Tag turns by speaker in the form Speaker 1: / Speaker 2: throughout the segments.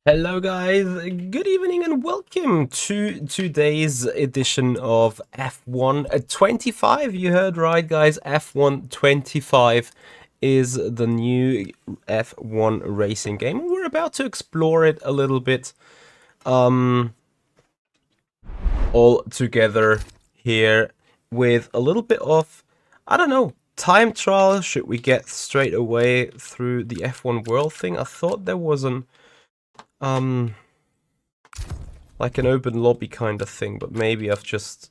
Speaker 1: Hello guys, good evening and welcome to today's edition of F1 25. You heard right guys, F1 25 is the new F1 racing game. We're about to explore it a little bit all together here with a little bit of, I don't know, time trial. Should we get straight away through the F1 world thing? I thought there was an like an open lobby kind of thing, but maybe I've just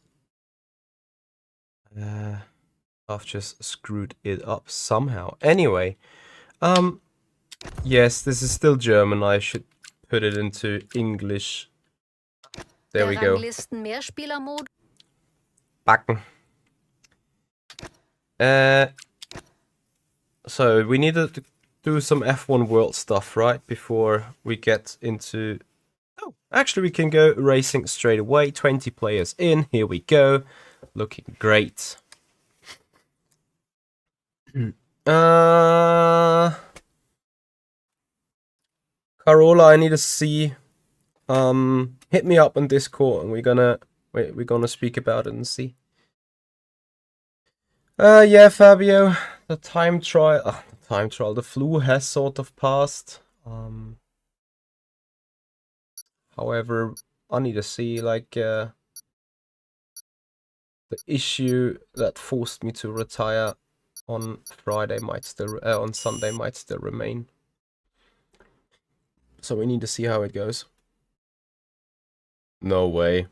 Speaker 1: screwed it up somehow. Anyway, Yes, this is still German. I should put it into English. There we go. Backen. So we need to do some F1 World stuff, right? Before we get into... Oh, actually we can go racing straight away. 20 players in. Here we go. Looking great. Carola, I need to see. Hit me up on Discord and we're gonna speak about it and see. Yeah, Fabio, the time trial, the flu has sort of passed. However, I need to see, like, the issue that forced me to retire on Friday might still, on Sunday might still remain. So we need to see how it goes. No way.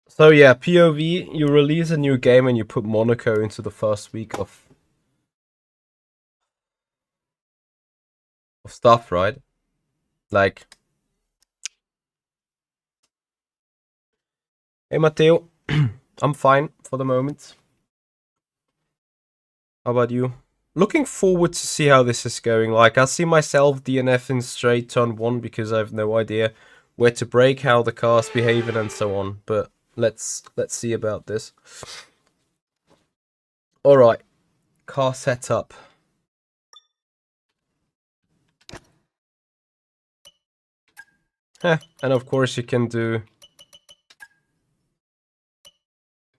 Speaker 1: So yeah, POV, you release a new game and you put Monaco into the first week of stuff, right? Like, hey Matteo, I'm fine for the moment. How about you? Looking forward to see how this is going. Like, I see myself DNF in straight turn 1 because I have no idea where to brake, how the car's behaving and so on. But let's see about this. Alright, car setup. And of course you can do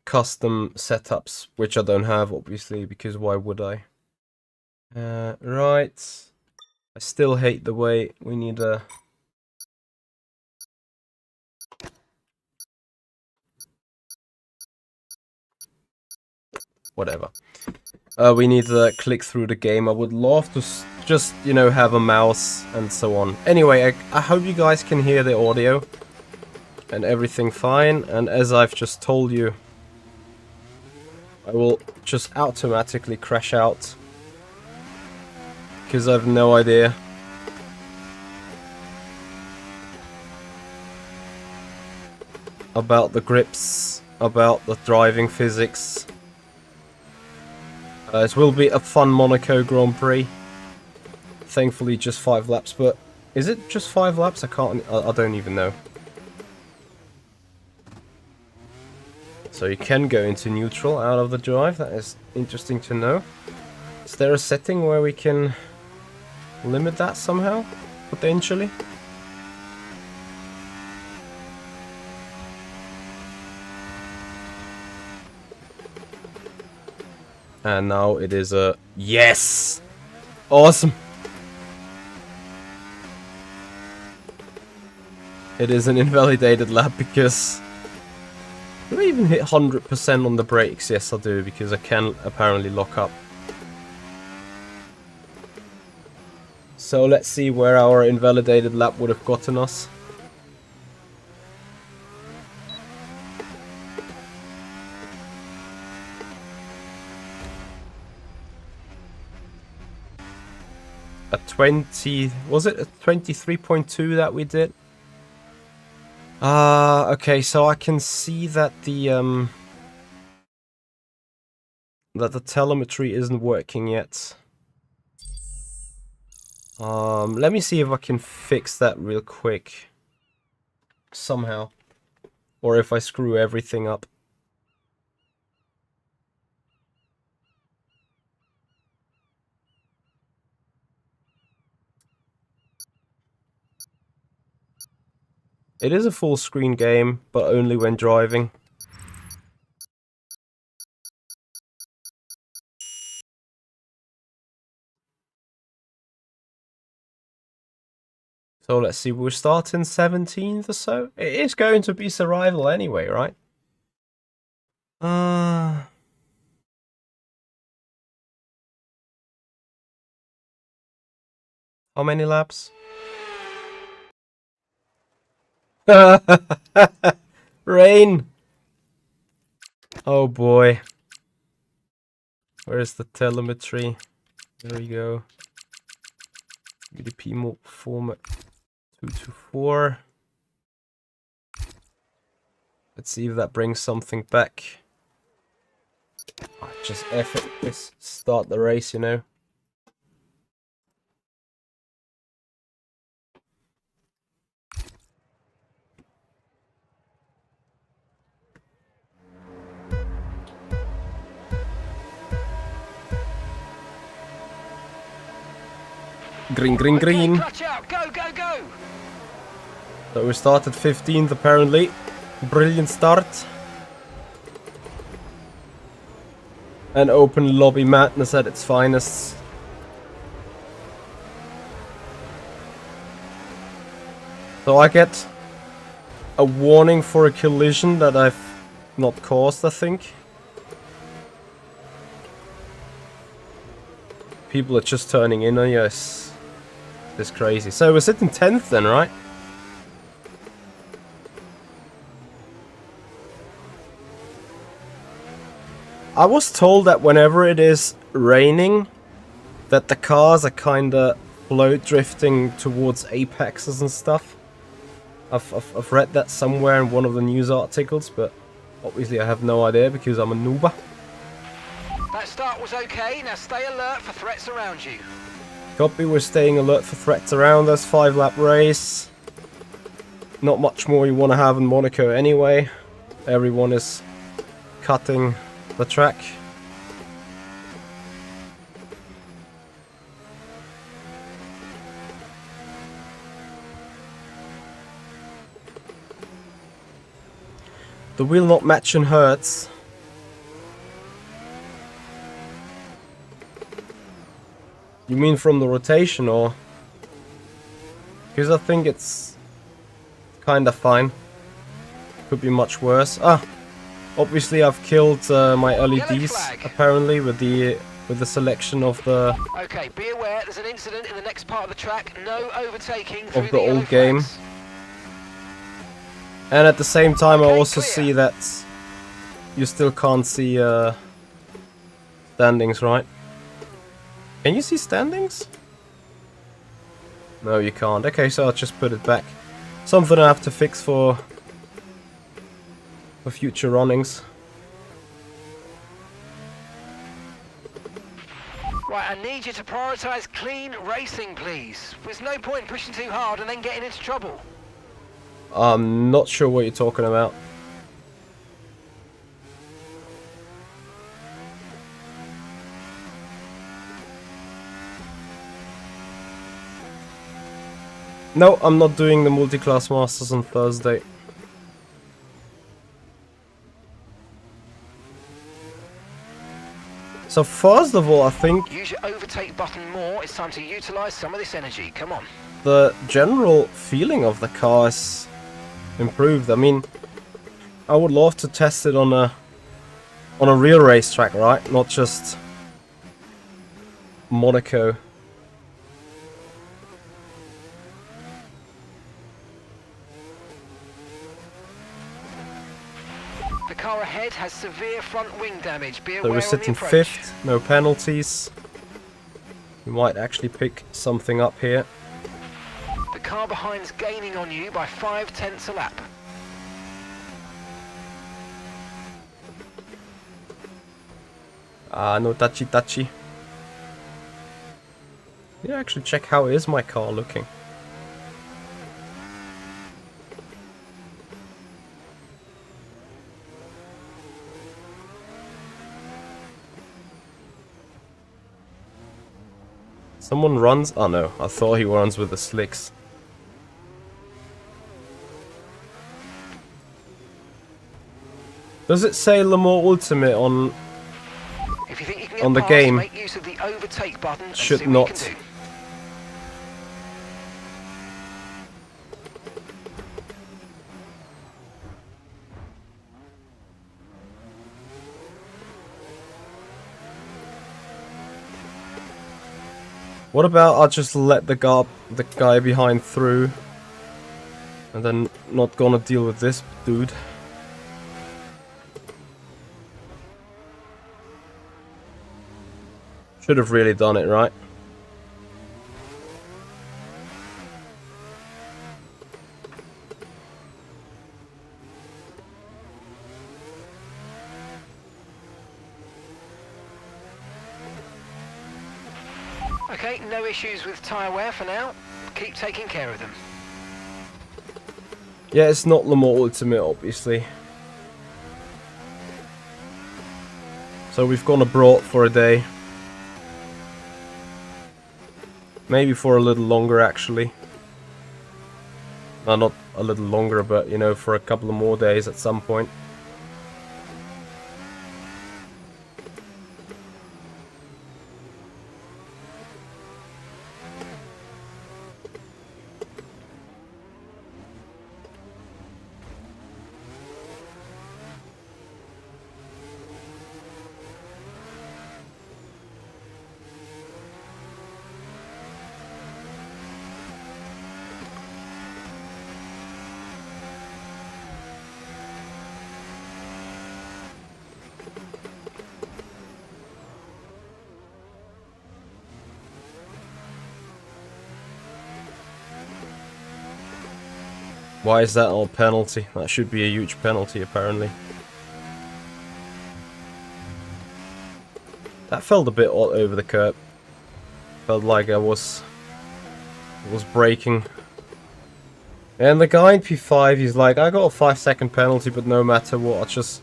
Speaker 1: custom setups, which I don't have, obviously, because why would I? Right. I still hate the way we need a... Whatever. We need to click through the game. I would love to just, you know, have a mouse and so on. Anyway, I hope you guys can hear the audio and everything fine. And as I've just told you, I will just automatically crash out because I have no idea. About the grips, about the driving physics. It will be a fun Monaco Grand Prix. Thankfully just 5 laps, but is it just 5 laps? I don't even know. So you can go into neutral out of the drive, that is interesting to know. Is there a setting where we can limit that somehow, potentially? And now it is a... Yes! Awesome! It is an invalidated lap because... Do I even hit 100% on the brakes? Yes, I do, because I can apparently lock up. So let's see where our invalidated lap would have gotten us. A 20... Was it a 23.2 that we did? Okay, so I can see that the telemetry isn't working yet. Let me see if I can fix that real quick. Somehow. Or if I screw everything up. It is a full screen game, but only when driving. So let's see, we're starting 17th or so. It is going to be survival anyway, right? How many laps? Rain! Oh boy. Where's the telemetry? There we go. UDP mode format 224. Let's see if that brings something back. Just F it. Let's start the race, you know. Green, green, green.
Speaker 2: Okay, clutch out. Go, go, go.
Speaker 1: So we started 15th apparently. Brilliant start. And open lobby madness at its finest. So I get a warning for a collision that I've not caused, I think. People are just turning in on you. It's crazy. So we're sitting 10th then, right? I was told that whenever it is raining, that the cars are kinda float drifting towards apexes and stuff. I've read that somewhere in one of the news articles, but obviously I have no idea because I'm a noob.
Speaker 2: That start was okay. Now stay alert for threats around you.
Speaker 1: Copy, we're staying alert for threats around us. 5-lap race. Not much more you want to have in Monaco anyway. Everyone is cutting the track. The wheel not matching hurts. You mean from the rotation, or? Because I think it's kinda fine. Could be much worse. Ah, obviously I've killed my LEDs apparently with the selection of the
Speaker 2: Okay, be aware there's an incident in the next part of the track. No overtaking through
Speaker 1: of the
Speaker 2: yellow
Speaker 1: old game.
Speaker 2: flags.
Speaker 1: And at the same time, I
Speaker 2: Okay,
Speaker 1: also
Speaker 2: clear.
Speaker 1: see that you still can't see standings, right? Can you see standings? No, you can't. Okay, so I'll just put it back. Something I have to fix for future runnings.
Speaker 2: Right, I need you to prioritise clean racing, please. There's no point in pushing too hard and then getting into trouble.
Speaker 1: I'm not sure what you're talking about. No, I'm not doing the multi-class masters on Thursday. So first of all, I think
Speaker 2: Use your overtake button more. It's time to utilise some of this energy. Come on.
Speaker 1: the general feeling of the car is improved. I mean, I would love to test it on a real racetrack, right? Not just Monaco.
Speaker 2: The car ahead has severe front wing damage. Be
Speaker 1: So
Speaker 2: aware
Speaker 1: we're
Speaker 2: on the
Speaker 1: sitting
Speaker 2: approach.
Speaker 1: 5th, no penalties. We might actually pick something up here.
Speaker 2: The car behind's gaining on you by 0.5 a lap.
Speaker 1: Ah, no touchy. Yeah, actually check how is my car looking. Someone runs? Oh no, I thought he runs with the slicks. Does it say Le Mans Ultimate on
Speaker 2: If you think you can get
Speaker 1: on the
Speaker 2: past,
Speaker 1: game?
Speaker 2: make use of the overtake button and
Speaker 1: Should
Speaker 2: see what
Speaker 1: not.
Speaker 2: you can do.
Speaker 1: What about I'll just let the guy behind through, and then not gonna deal with this dude. Should have really done it, right?
Speaker 2: Okay, no issues with tyre wear for now. Keep taking care of them.
Speaker 1: Yeah, it's not Le Mans Ultimate, obviously. So we've gone abroad for a day. Maybe for a little longer, actually. No, not a little longer, but, you know, for a couple of more days at some point. Why is that all penalty? That should be a huge penalty, apparently. That felt a bit all over the curb. Felt like I was braking. And the guy in P5, he's like, I got a 5-second penalty, but no matter what, I'll just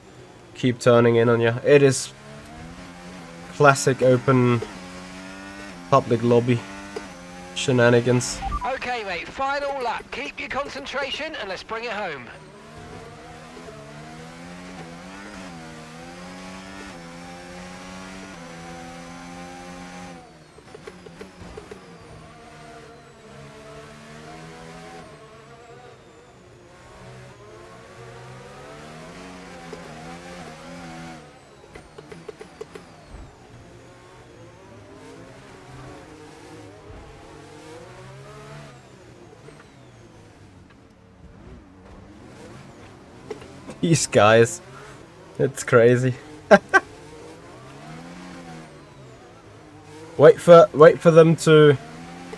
Speaker 1: keep turning in on you. It is classic open public lobby shenanigans.
Speaker 2: Okay, mate, final lap. Keep your concentration and let's bring it home.
Speaker 1: These guys. It's crazy. Wait for them to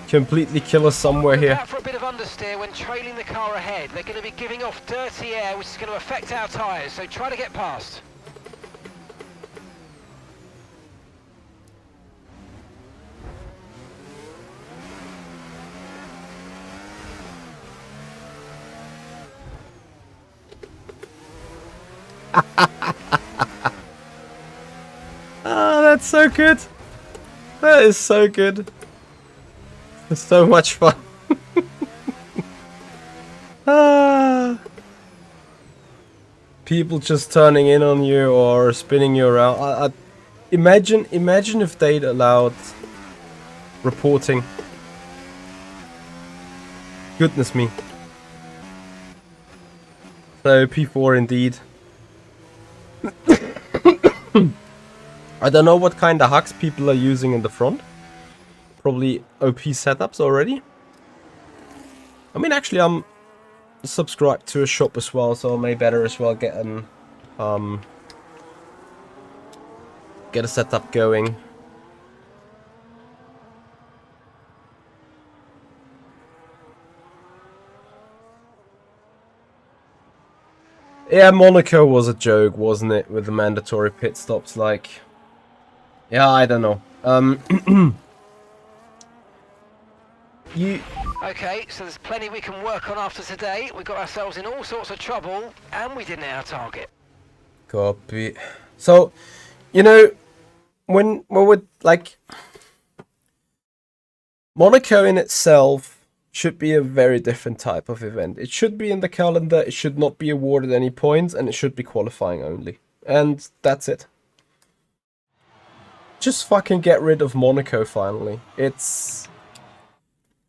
Speaker 1: completely kill us somewhere
Speaker 2: Look
Speaker 1: here.
Speaker 2: out for a bit of understeer when trailing the car ahead. They're going to be giving off dirty air, which is going to affect our tyres, so try to get past.
Speaker 1: Ah, that's so good. That is so good. It's so much fun. Ah. People just turning in on you or spinning you around. Imagine if they'd allowed reporting. Goodness me. So P4 indeed. I don't know what kind of hacks people are using in the front. Probably OP setups already. I mean, actually, I'm subscribed to a shop as well, so I may better as well get a setup going. Yeah, Monaco was a joke, wasn't it, with the mandatory pit stops? Like, yeah, I don't know.
Speaker 2: Okay, so there's plenty we can work on after today. We got ourselves in all sorts of trouble, and we didn't hit our target.
Speaker 1: Copy. So, you know, when we're like, Monaco in itself should be a very different type of event. It should be in the calendar, it should not be awarded any points, and it should be qualifying only. And that's it. Just fucking get rid of Monaco finally. It's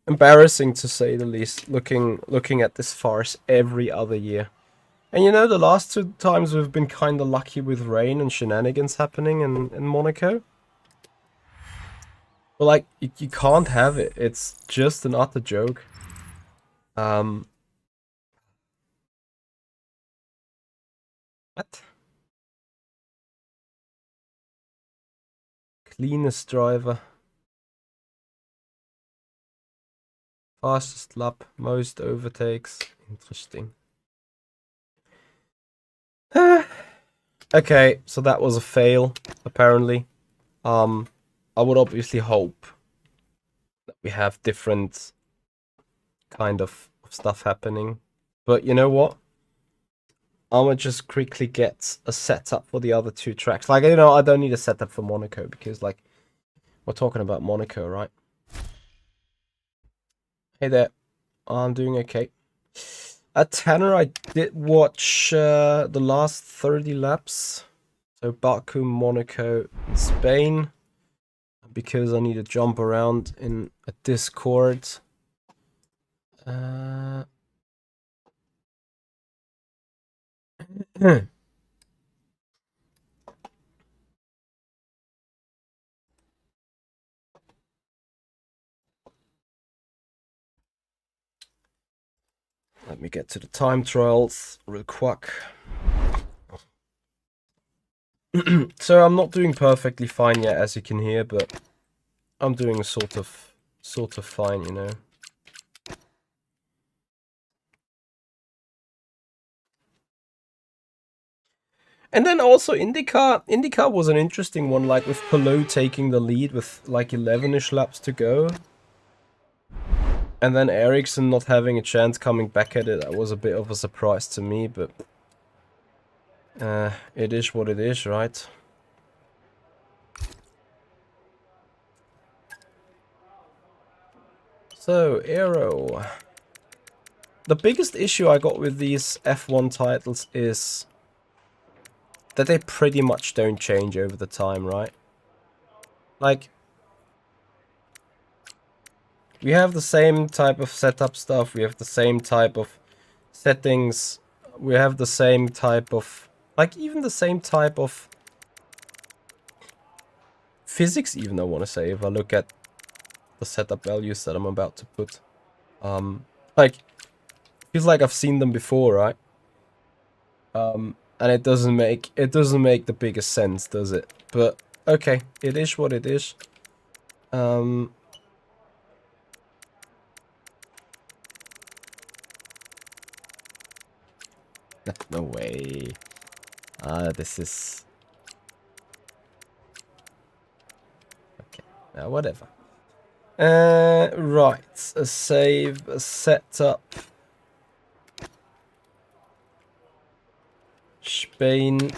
Speaker 1: embarrassing to say the least, looking at this farce every other year. And you know, the last 2 times we've been kinda lucky with rain and shenanigans happening in Monaco. But like, you can't have it. It's just an utter joke. What? Cleanest driver. Fastest lap, most overtakes. Interesting. Okay, so that was a fail, apparently. I would obviously hope that we have different kind of stuff happening. But you know what? I'm gonna just quickly get a setup for the other two tracks. Like, you know, I don't need a setup for Monaco because, like, we're talking about Monaco, right? Hey there. I'm doing okay. At Tanner, I did watch the last 30 laps. So Baku, Monaco, and Spain. Because I need to jump around in a Discord. Let me get to the time trials real quick. So I'm not doing perfectly fine yet, as you can hear, but I'm doing sort of fine, you know. And then also IndyCar was an interesting one, like with Palou taking the lead with like 11ish laps to go. And then Ericsson not having a chance coming back at it. That was a bit of a surprise to me, but it is what it is, right? So, Aero. The biggest issue I got with these F1 titles is that they pretty much don't change over the time, right? Like, we have the same type of setup stuff, we have the same type of settings, we have the same type of, like, even the same type of physics, even, I want to say, if I look at the setup values that I'm about to put. Like, feels like I've seen them before, right? And it doesn't make the biggest sense, does it? But okay, it is what it is. No way. This is... Okay, whatever. Right, a save, a setup. Spain.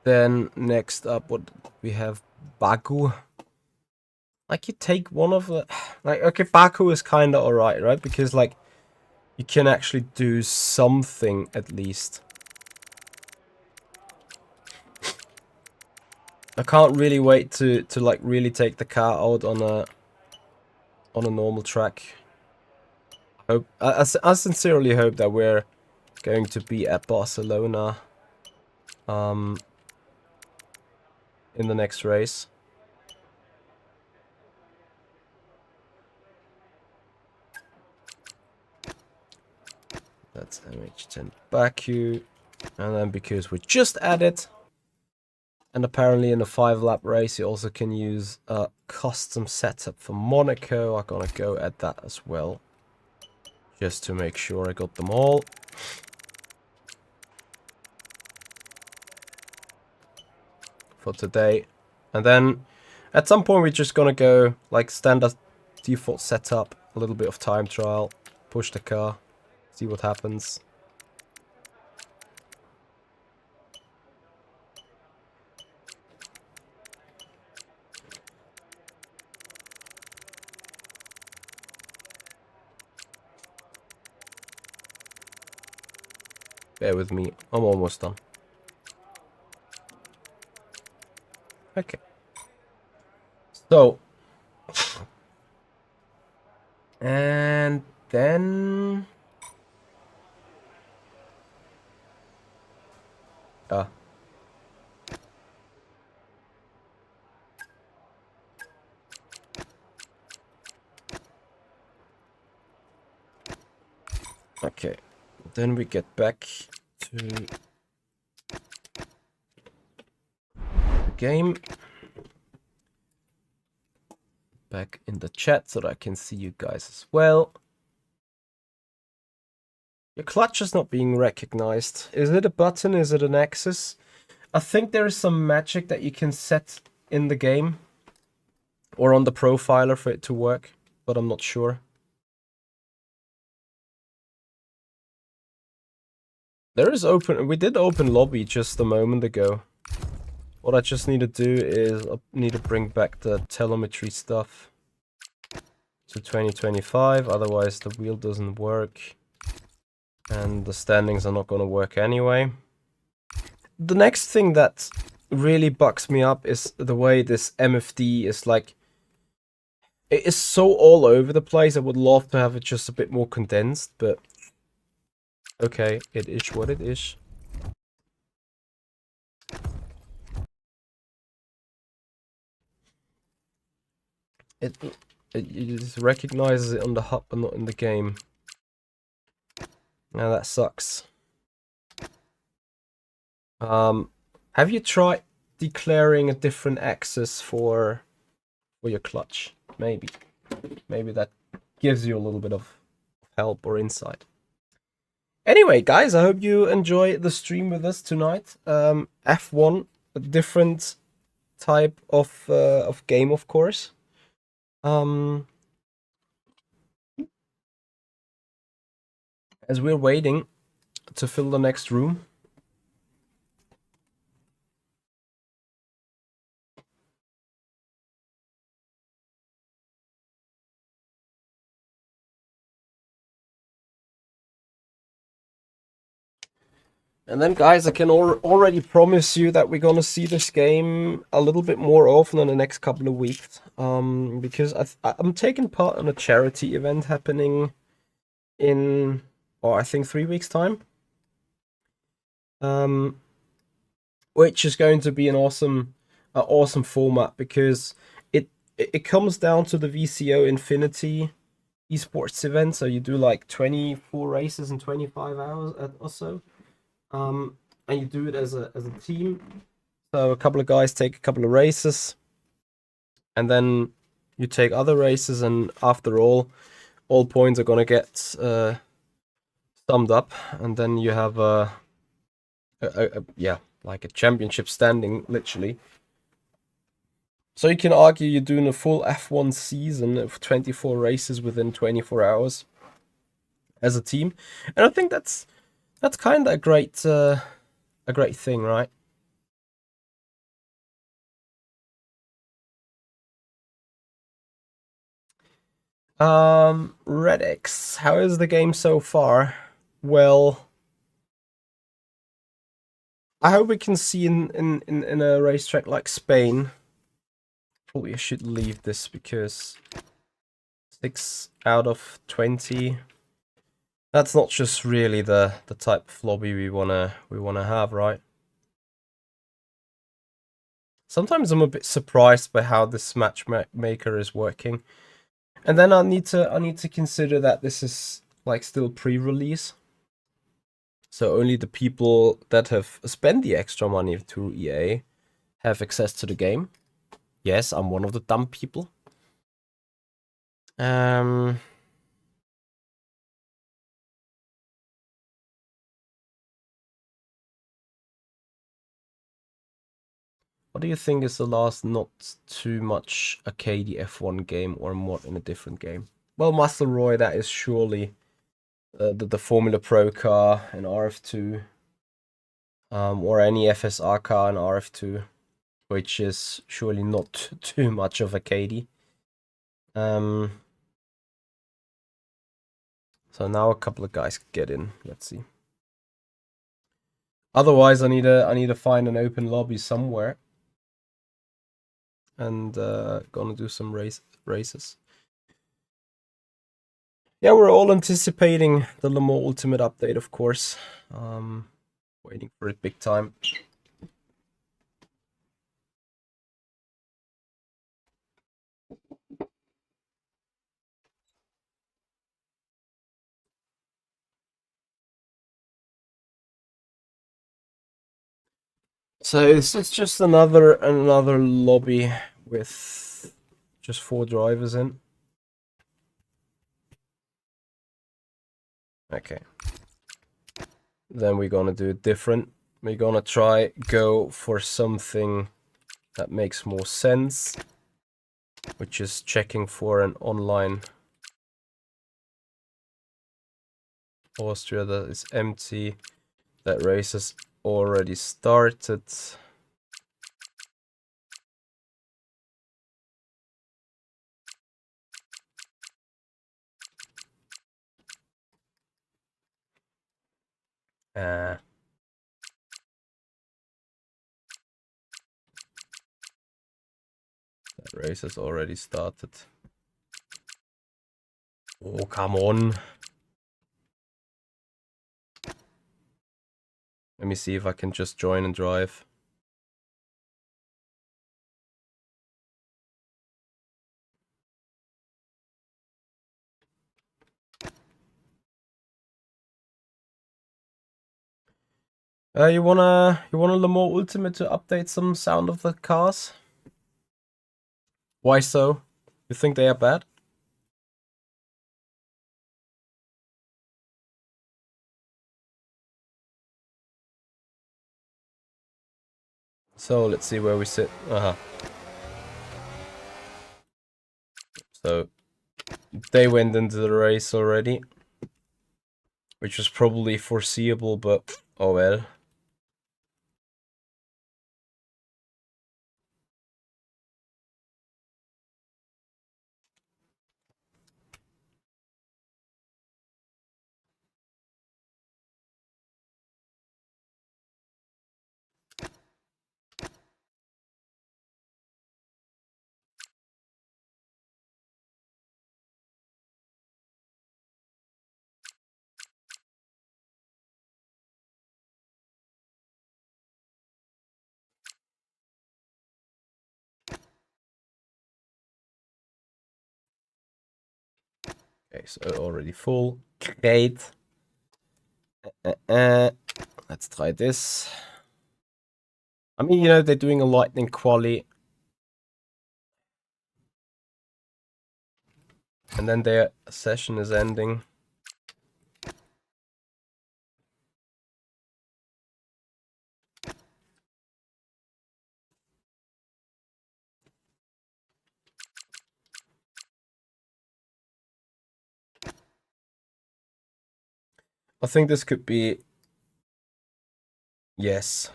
Speaker 1: Then next up, what we have? Baku. Like, you take one of the... Like, okay, Baku is kind of alright, right? Because, like, you can actually do something at least. I can't really wait to like really take the car out on a normal track. I sincerely hope that we're going to be at Barcelona in the next race. That's MH10 Baku. And then because we just added, and apparently in a 5-lap race you also can use a custom setup for Monaco, I'm gonna go add that as well. Just to make sure I got them all. For today. And then at some point we're just gonna go like standard default setup, a little bit of time trial, push the car, see what happens. Bear with me, I'm almost done. Okay. So. And then... Okay. Then we get back to the game. back in the chat so that I can see you guys as well. Your clutch is not being recognized. Is it a button? Is it an axis? I think there is some magic that you can set in the game or on the profiler for it to work, but I'm not sure. There is open. We did open lobby just a moment ago. What I just need to do is I need to bring back the telemetry stuff to 2025. Otherwise, the wheel doesn't work, and the standings are not going to work anyway. The next thing that really bugs me up is the way this MFD is like. It is so all over the place. I would love to have it just a bit more condensed, but okay, it is what it is. It just recognizes it on the hub but not in the game. Now that sucks. Have you tried declaring a different axis for your clutch? Maybe that gives you a little bit of help or insight. Anyway, guys, I hope you enjoy the stream with us tonight. F1, a different type of game, of course. As we're waiting to fill the next room. And then, guys, I can already promise you that we're gonna see this game a little bit more often in the next couple of weeks. Because I'm taking part in a charity event happening in, I think 3 weeks' time. Which is going to be an awesome format because it comes down to the VCO Infinity esports event. So you do like 24 races in 25 hours or so. And you do it as a team. So a couple of guys take a couple of races, and then you take other races, and after all points are gonna get summed up, and then you have yeah, like a championship standing, literally. So you can argue you're doing a full F1 season of 24 races within 24 hours as a team, and I think that's kind of a great thing, right? Redix, how is the game so far? Well, I hope we can see in a racetrack like Spain. Probably I should leave this because 6 out of 20. That's not just really the type of lobby we wanna have, right? Sometimes I'm a bit surprised by how this matchmaker is working, and then I need to consider that this is like still pre-release, so only the people that have spent the extra money through EA have access to the game. Yes, I'm one of the dumb people. What do you think is the last not too much arcade F1 game or mod in a different game? Well, Muscle Roy, that is surely the Formula Pro car in RF2, or any FSR car in RF2, which is surely not too much of arcade. So now a couple of guys get in. Let's see. Otherwise, I need to find an open lobby somewhere, and gonna do some races. Yeah, we're all anticipating the Le Mans Ultimate update, of course. Waiting for it big time. So this is just another lobby with Just 4 drivers in. Okay. Then we're gonna do it different. We're gonna try go for something that makes more sense, which is checking for an online Austria that is empty. That race has already started. That race has already started. Oh, come on. Let me see if I can just join and drive. You wanna Le Mans Ultimate to update some sound of the cars? Why so? You think they are bad? So let's see where we sit. So they went into the race already, which was probably foreseeable, but oh well. Okay, so already full. Great. Let's try this. I mean, you know, they're doing a lightning quali. And then their session is ending. I think this could be... Yes.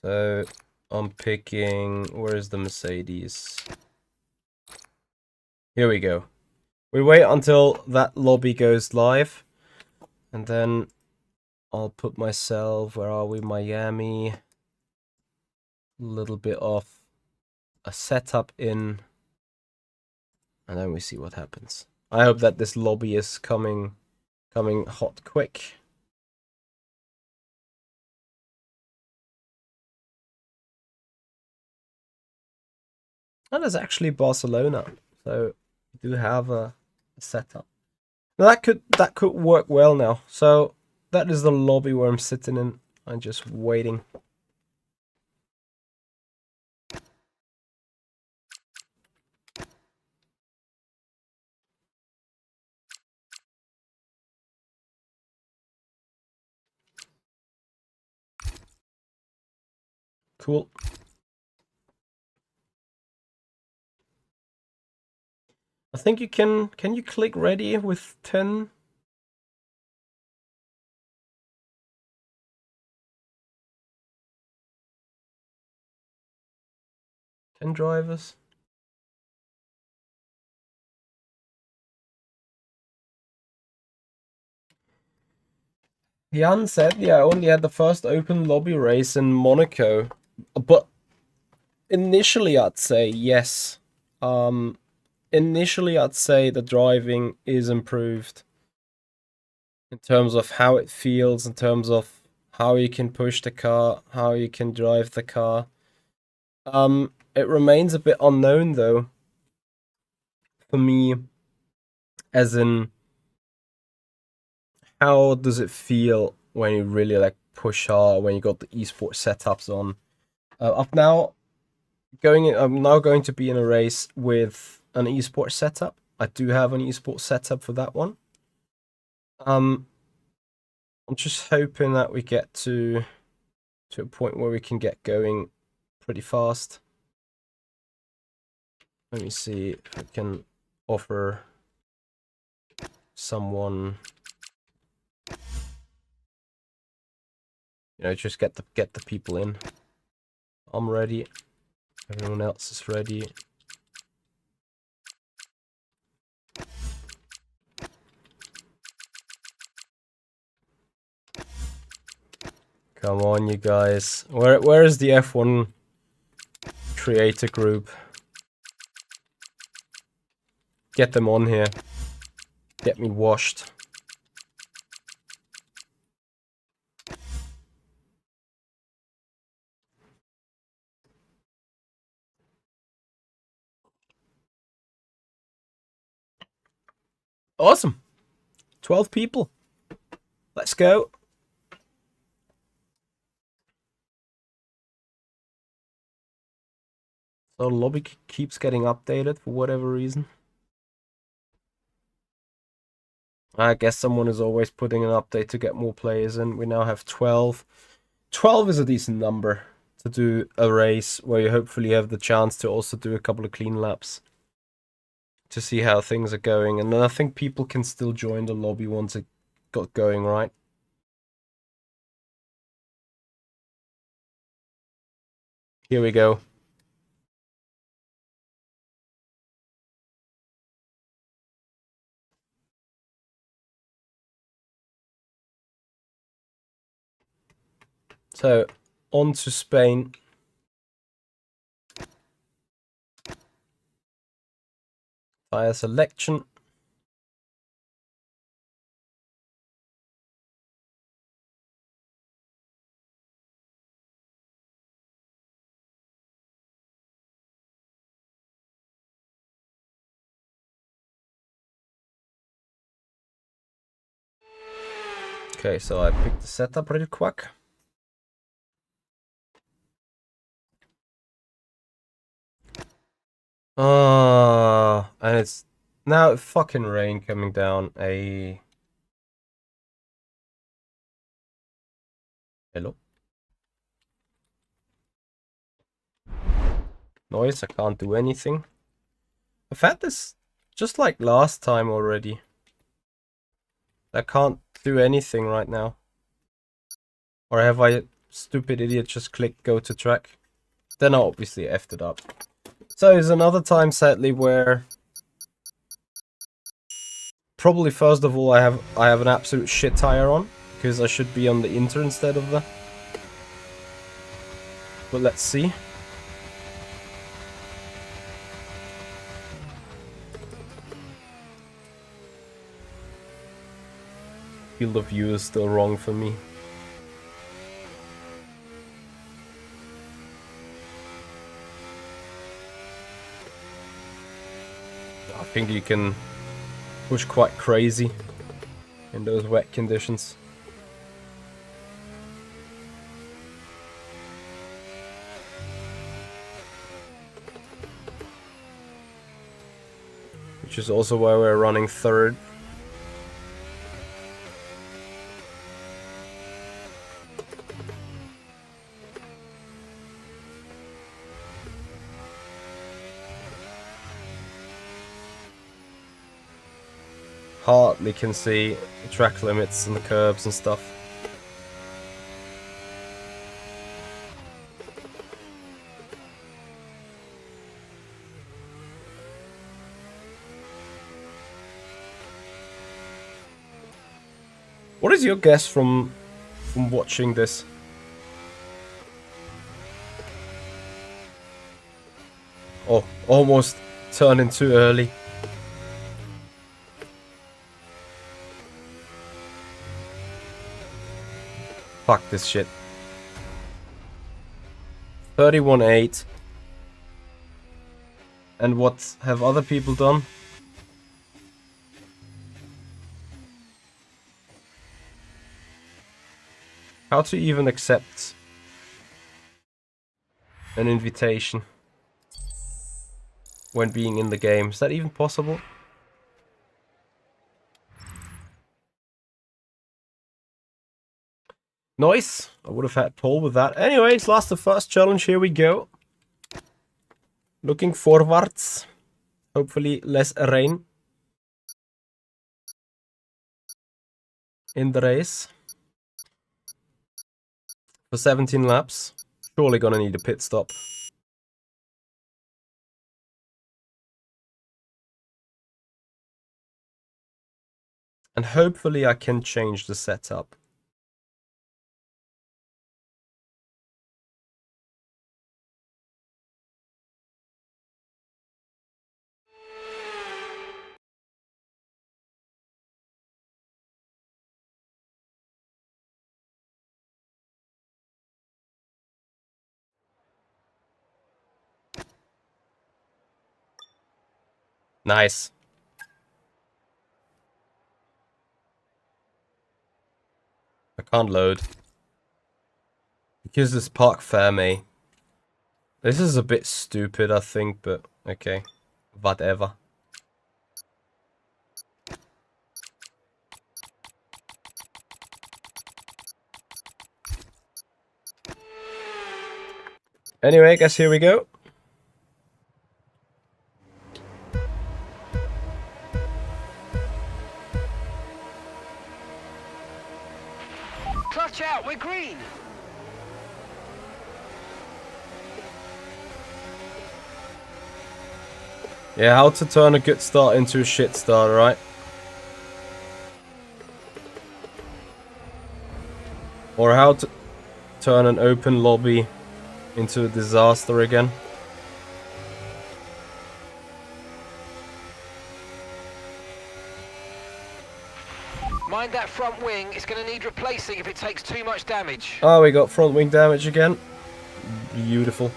Speaker 1: So I'm picking... Where's the Mercedes? Here we go. We wait until that lobby goes live. And then I'll put myself... Where are we? Miami. A little bit of a setup in. And then we see what happens. I hope that this lobby is coming hot quick. And it's actually Barcelona, so we do have a setup. Now that could work well now. So that is the lobby where I'm sitting in. I'm just waiting. Cool. I think you can you click ready with 10? 10 drivers? Jan said, yeah, I only had the first open lobby race in Monaco. But initially I'd say yes. Initially I'd say the driving is improved. In terms of how it feels, in terms of how you can push the car, how you can drive the car. It remains a bit unknown though, for me, as in how does it feel when you really like push hard, when you got the esports setups on. Up now, I'm now going to be in a race with an esports setup. I do have an esports setup for that one. I'm just hoping that we get to a point where we can get going pretty fast. Let me see if I can offer someone, just get the people in. I'm ready. Everyone else is ready. Come on, you guys. Where is the F1 creator group? Get them on here. Get me washed. Awesome. 12 people. Let's go. So the lobby keeps getting updated for whatever reason. I guess someone is always putting an update to get more players in. We now have 12. 12 is a decent number to do a race where you hopefully have the chance to also do a couple of clean laps to see how things are going. And then I think people can still join the lobby once it got going, right? Here we go. So, on to Spain. Tire selection. Okay, so I picked the setup real quick. And it's now fucking rain coming down. Hello? Noise, I can't do anything. I've had this just like last time already. I can't do anything right now. Or have I, stupid idiot, just clicked go to track? Then I obviously effed it up. So there's another time, sadly, where probably first of all I have an absolute shit tire on because I should be on the Inter instead of the. But let's see. Field of view is still wrong for me. I think you can push quite crazy in those wet conditions. Which is also why we're running third. Hardly can see the track limits and the curbs and stuff. What is your guess from watching this? Oh, almost turning too early. Fuck this shit. 31.8. And what have other people done? How to even accept an invitation when being in the game. Is that even possible? Nice. I would have had pole with that. Anyways, last the first challenge. Here we go. Looking forwards. Hopefully less rain in the race. For 17 laps. Surely gonna need a pit stop. And hopefully I can change the setup. Nice. I can't load. Because it's Park Ferme. This is a bit stupid, I think, but okay. Whatever. Anyway, I guess here we go.
Speaker 2: Clutch out, we're green.
Speaker 1: Yeah, how to turn a good start into a shit start, right? Or how to turn an open lobby into a disaster again.
Speaker 2: Mind that front wing, it's going to need replacing if it takes too much damage.
Speaker 1: Oh, we got front wing damage again. Beautiful.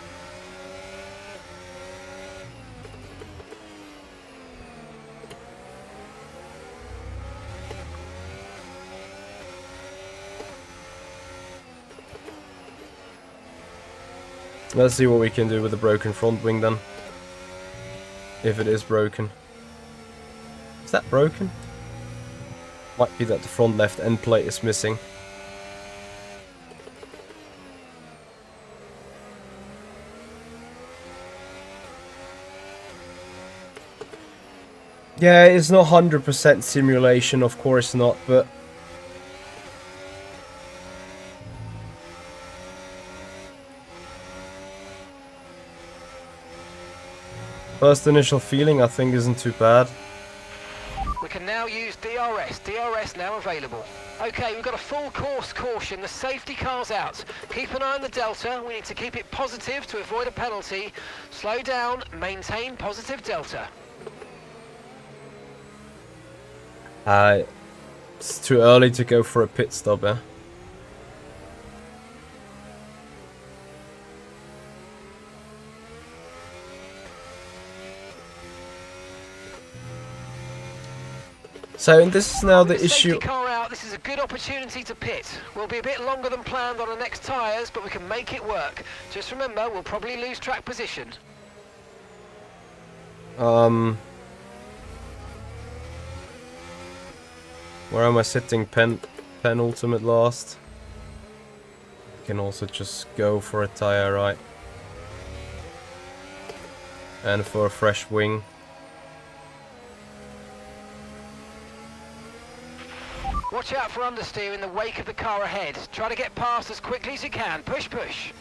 Speaker 1: Let's see what we can do with the broken front wing then. If it is broken. Is that broken? Might be that the front left end plate is missing. Yeah, it's not 100% simulation, of course not, but... First initial feeling, I think, isn't too bad.
Speaker 2: We can now use DRS. DRS now available. Okay, we've got a full course caution. The safety car's out. Keep an eye on the delta. We need to keep it positive to avoid a penalty. Slow down, maintain positive delta.
Speaker 1: It's too early to go for a pit stop, eh? So this is now the issue.
Speaker 2: Safety car out. This is a good opportunity to pit. We'll be a bit longer than planned on the next tyres, but we can make it work. Just remember, we'll probably lose track position.
Speaker 1: Where am I sitting? Penultimate last. Can also just go for a tire, right? And for a fresh wing.
Speaker 2: Watch out for understeer in the wake of the car ahead. Try to get past as quickly as you can. Push, push.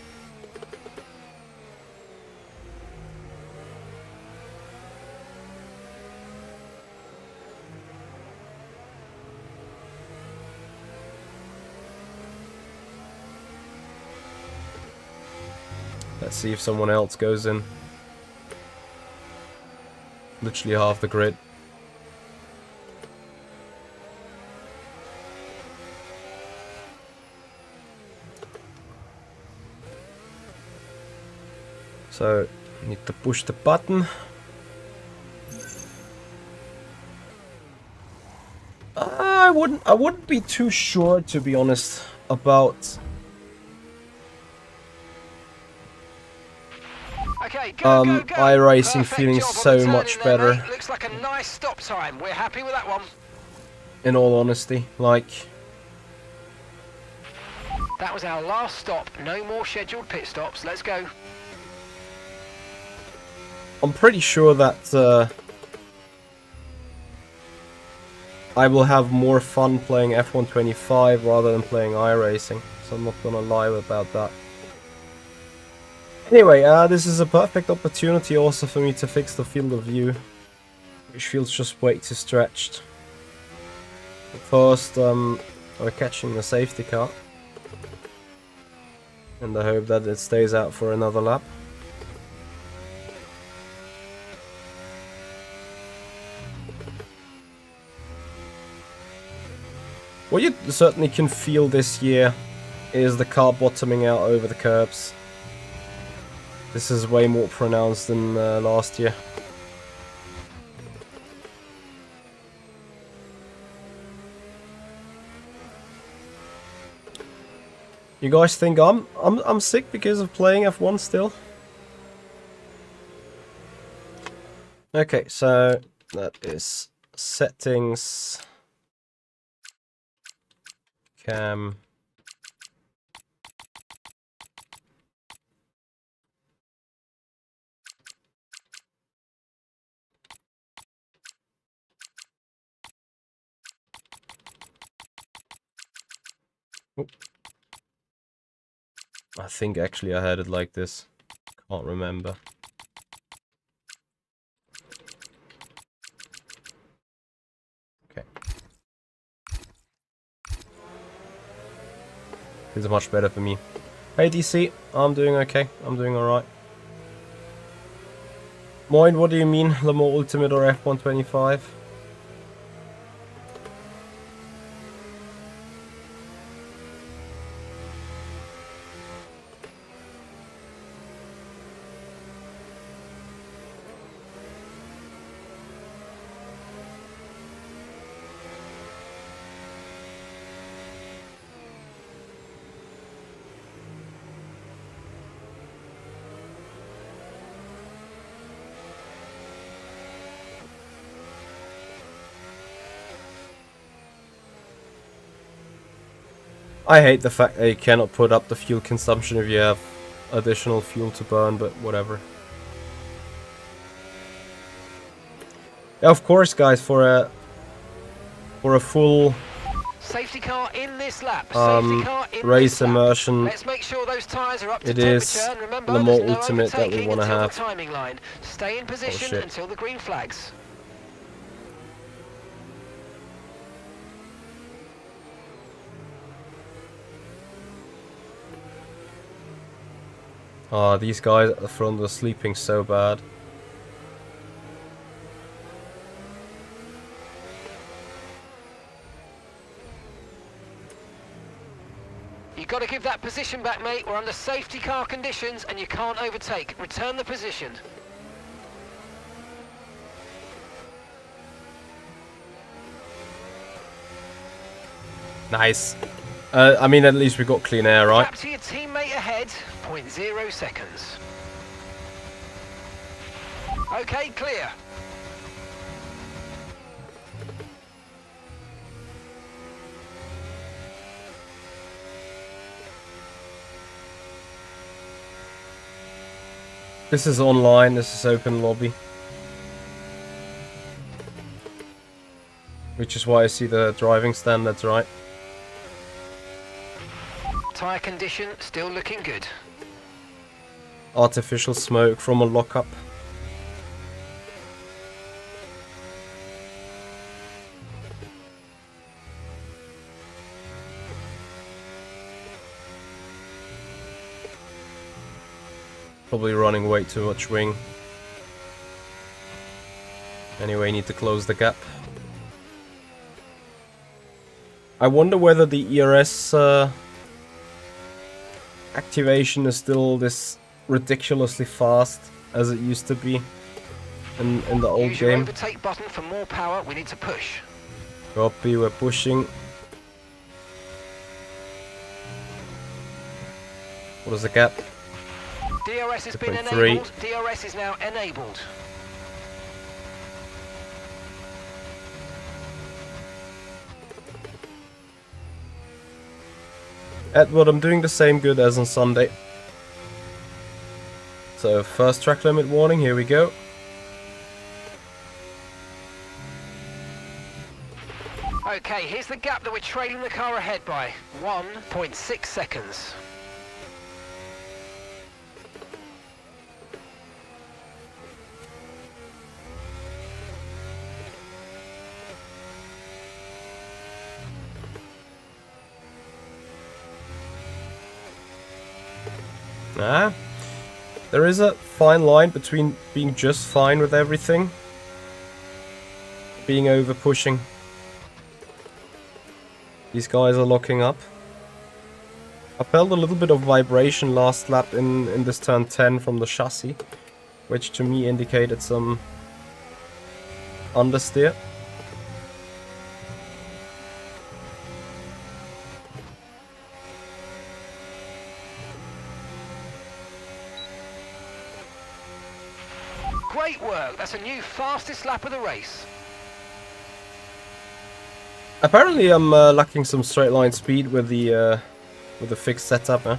Speaker 1: Let's see if someone else goes in. Literally half the grid. So, need to push the button. I wouldn't be too sure, to be honest, about
Speaker 2: Okay, go, go, go.
Speaker 1: iRacing
Speaker 2: Perfect
Speaker 1: feeling
Speaker 2: job on
Speaker 1: so
Speaker 2: the
Speaker 1: much
Speaker 2: turn in there,
Speaker 1: better.
Speaker 2: mate. Looks like a nice stop time. We're happy with that one.
Speaker 1: In all honesty, like,
Speaker 2: That was our last stop. No more scheduled pit stops. Let's go.
Speaker 1: I'm pretty sure that I will have more fun playing F1 25 rather than playing iRacing, so I'm not gonna lie about that. Anyway, this is a perfect opportunity also for me to fix the field of view, which feels just way too stretched. First, we're catching the safety car, and I hope that it stays out for another lap. What you certainly can feel this year is the car bottoming out over the curbs. This is way more pronounced than last year. You guys think I'm sick because of playing F1 still? Okay, so that is settings, cam, oop. I think actually I had it like this. Can't remember. Okay. This is much better for me. Hey DC, I'm doing okay. I'm doing alright. Moin, what do you mean? Le Mans Ultimate or F1 25? I hate the fact that you cannot put up the fuel consumption if you have additional fuel to burn, but whatever. Yeah, of course, guys, for a full
Speaker 2: Safety car in this lap. Safety car in
Speaker 1: race
Speaker 2: this lap.
Speaker 1: immersion,
Speaker 2: Let's make sure those tyres are up to
Speaker 1: it
Speaker 2: temperature.
Speaker 1: is
Speaker 2: And remember,
Speaker 1: Le
Speaker 2: there's
Speaker 1: Mans
Speaker 2: no
Speaker 1: Ultimate that we
Speaker 2: overtaking
Speaker 1: want to
Speaker 2: until
Speaker 1: have.
Speaker 2: the timing line. Stay in position
Speaker 1: shit.
Speaker 2: until the green flags.
Speaker 1: Ah, these guys at the front are sleeping so bad.
Speaker 2: You've got to give that position back, mate. We're under safety car conditions and you can't overtake. Return the position.
Speaker 1: Nice. I mean, at least we got clean air, right?
Speaker 2: Lap to your teammate ahead, 0.0 seconds. Okay, clear.
Speaker 1: This is online, this is open lobby. Which is why I see the driving standards, right?
Speaker 2: Tyre condition still looking good.
Speaker 1: Artificial smoke from a lockup. Probably running way too much wing. Anyway, need to close the gap. I wonder whether the ERS activation is still this ridiculously fast as it used to be in the old
Speaker 2: Use your
Speaker 1: game.
Speaker 2: overtake button for more power. We need to push.
Speaker 1: Copy, we're pushing. What is the gap?
Speaker 2: DRS has been
Speaker 1: 2.3.
Speaker 2: enabled. DRS is now enabled.
Speaker 1: Edward, I'm doing the same good as on Sunday. So, first track limit warning, here we go.
Speaker 2: Okay, here's the gap that we're trailing the car ahead by. 1.6 seconds.
Speaker 1: There is a fine line between being just fine with everything, being over pushing. These guys are locking up. I felt a little bit of vibration last lap in this turn 10 from the chassis, which to me indicated some understeer.
Speaker 2: Great work. That's a new fastest lap of the race.
Speaker 1: Apparently I'm lacking some straight line speed with the fixed setup, huh?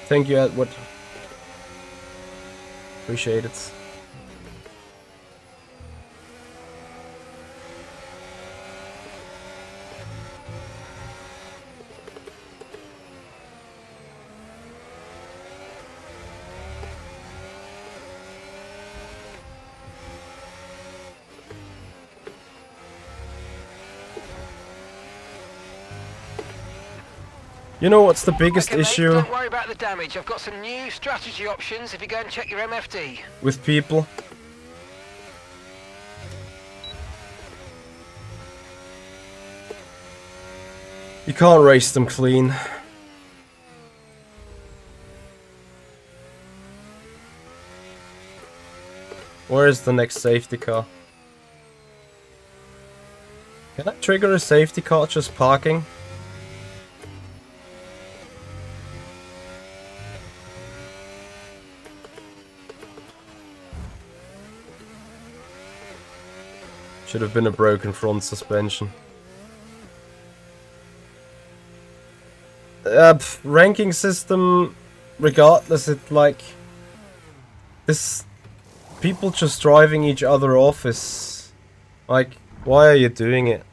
Speaker 1: Thank you, Edward. Appreciate it. You know what's the biggest
Speaker 2: Okay, mate,
Speaker 1: issue
Speaker 2: don't worry about the damage. I've got some new strategy options if you go and check your MFD.
Speaker 1: with people? You can't race them clean. Where is the next safety car? Can I trigger a safety car just parking? Should have been a broken front suspension. Ranking system, regardless, it like this. People just driving each other off is like, why are you doing it?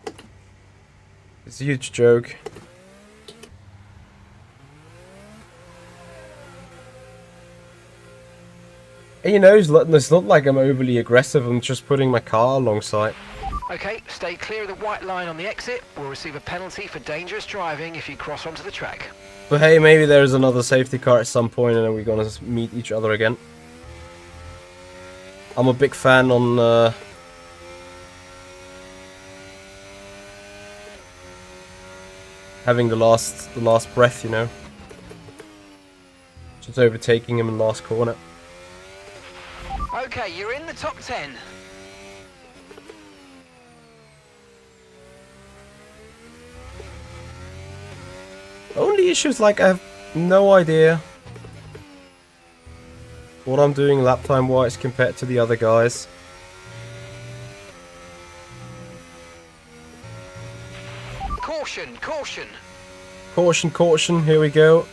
Speaker 1: It's a huge joke. And, you know, it's not like I'm overly aggressive. I'm just putting my car alongside.
Speaker 2: Okay, stay clear of the white line on the exit. We'll receive a penalty for dangerous driving if you cross onto the track.
Speaker 1: But hey, maybe there's another safety car at some point and then we're gonna meet each other again. I'm a big fan on having the last breath, you know. Just overtaking him in last corner.
Speaker 2: Okay, you're in the top 10.
Speaker 1: Only issues like I have no idea what I'm doing lap time wise compared to the other guys.
Speaker 2: Caution, caution.
Speaker 1: Caution, caution, here we go.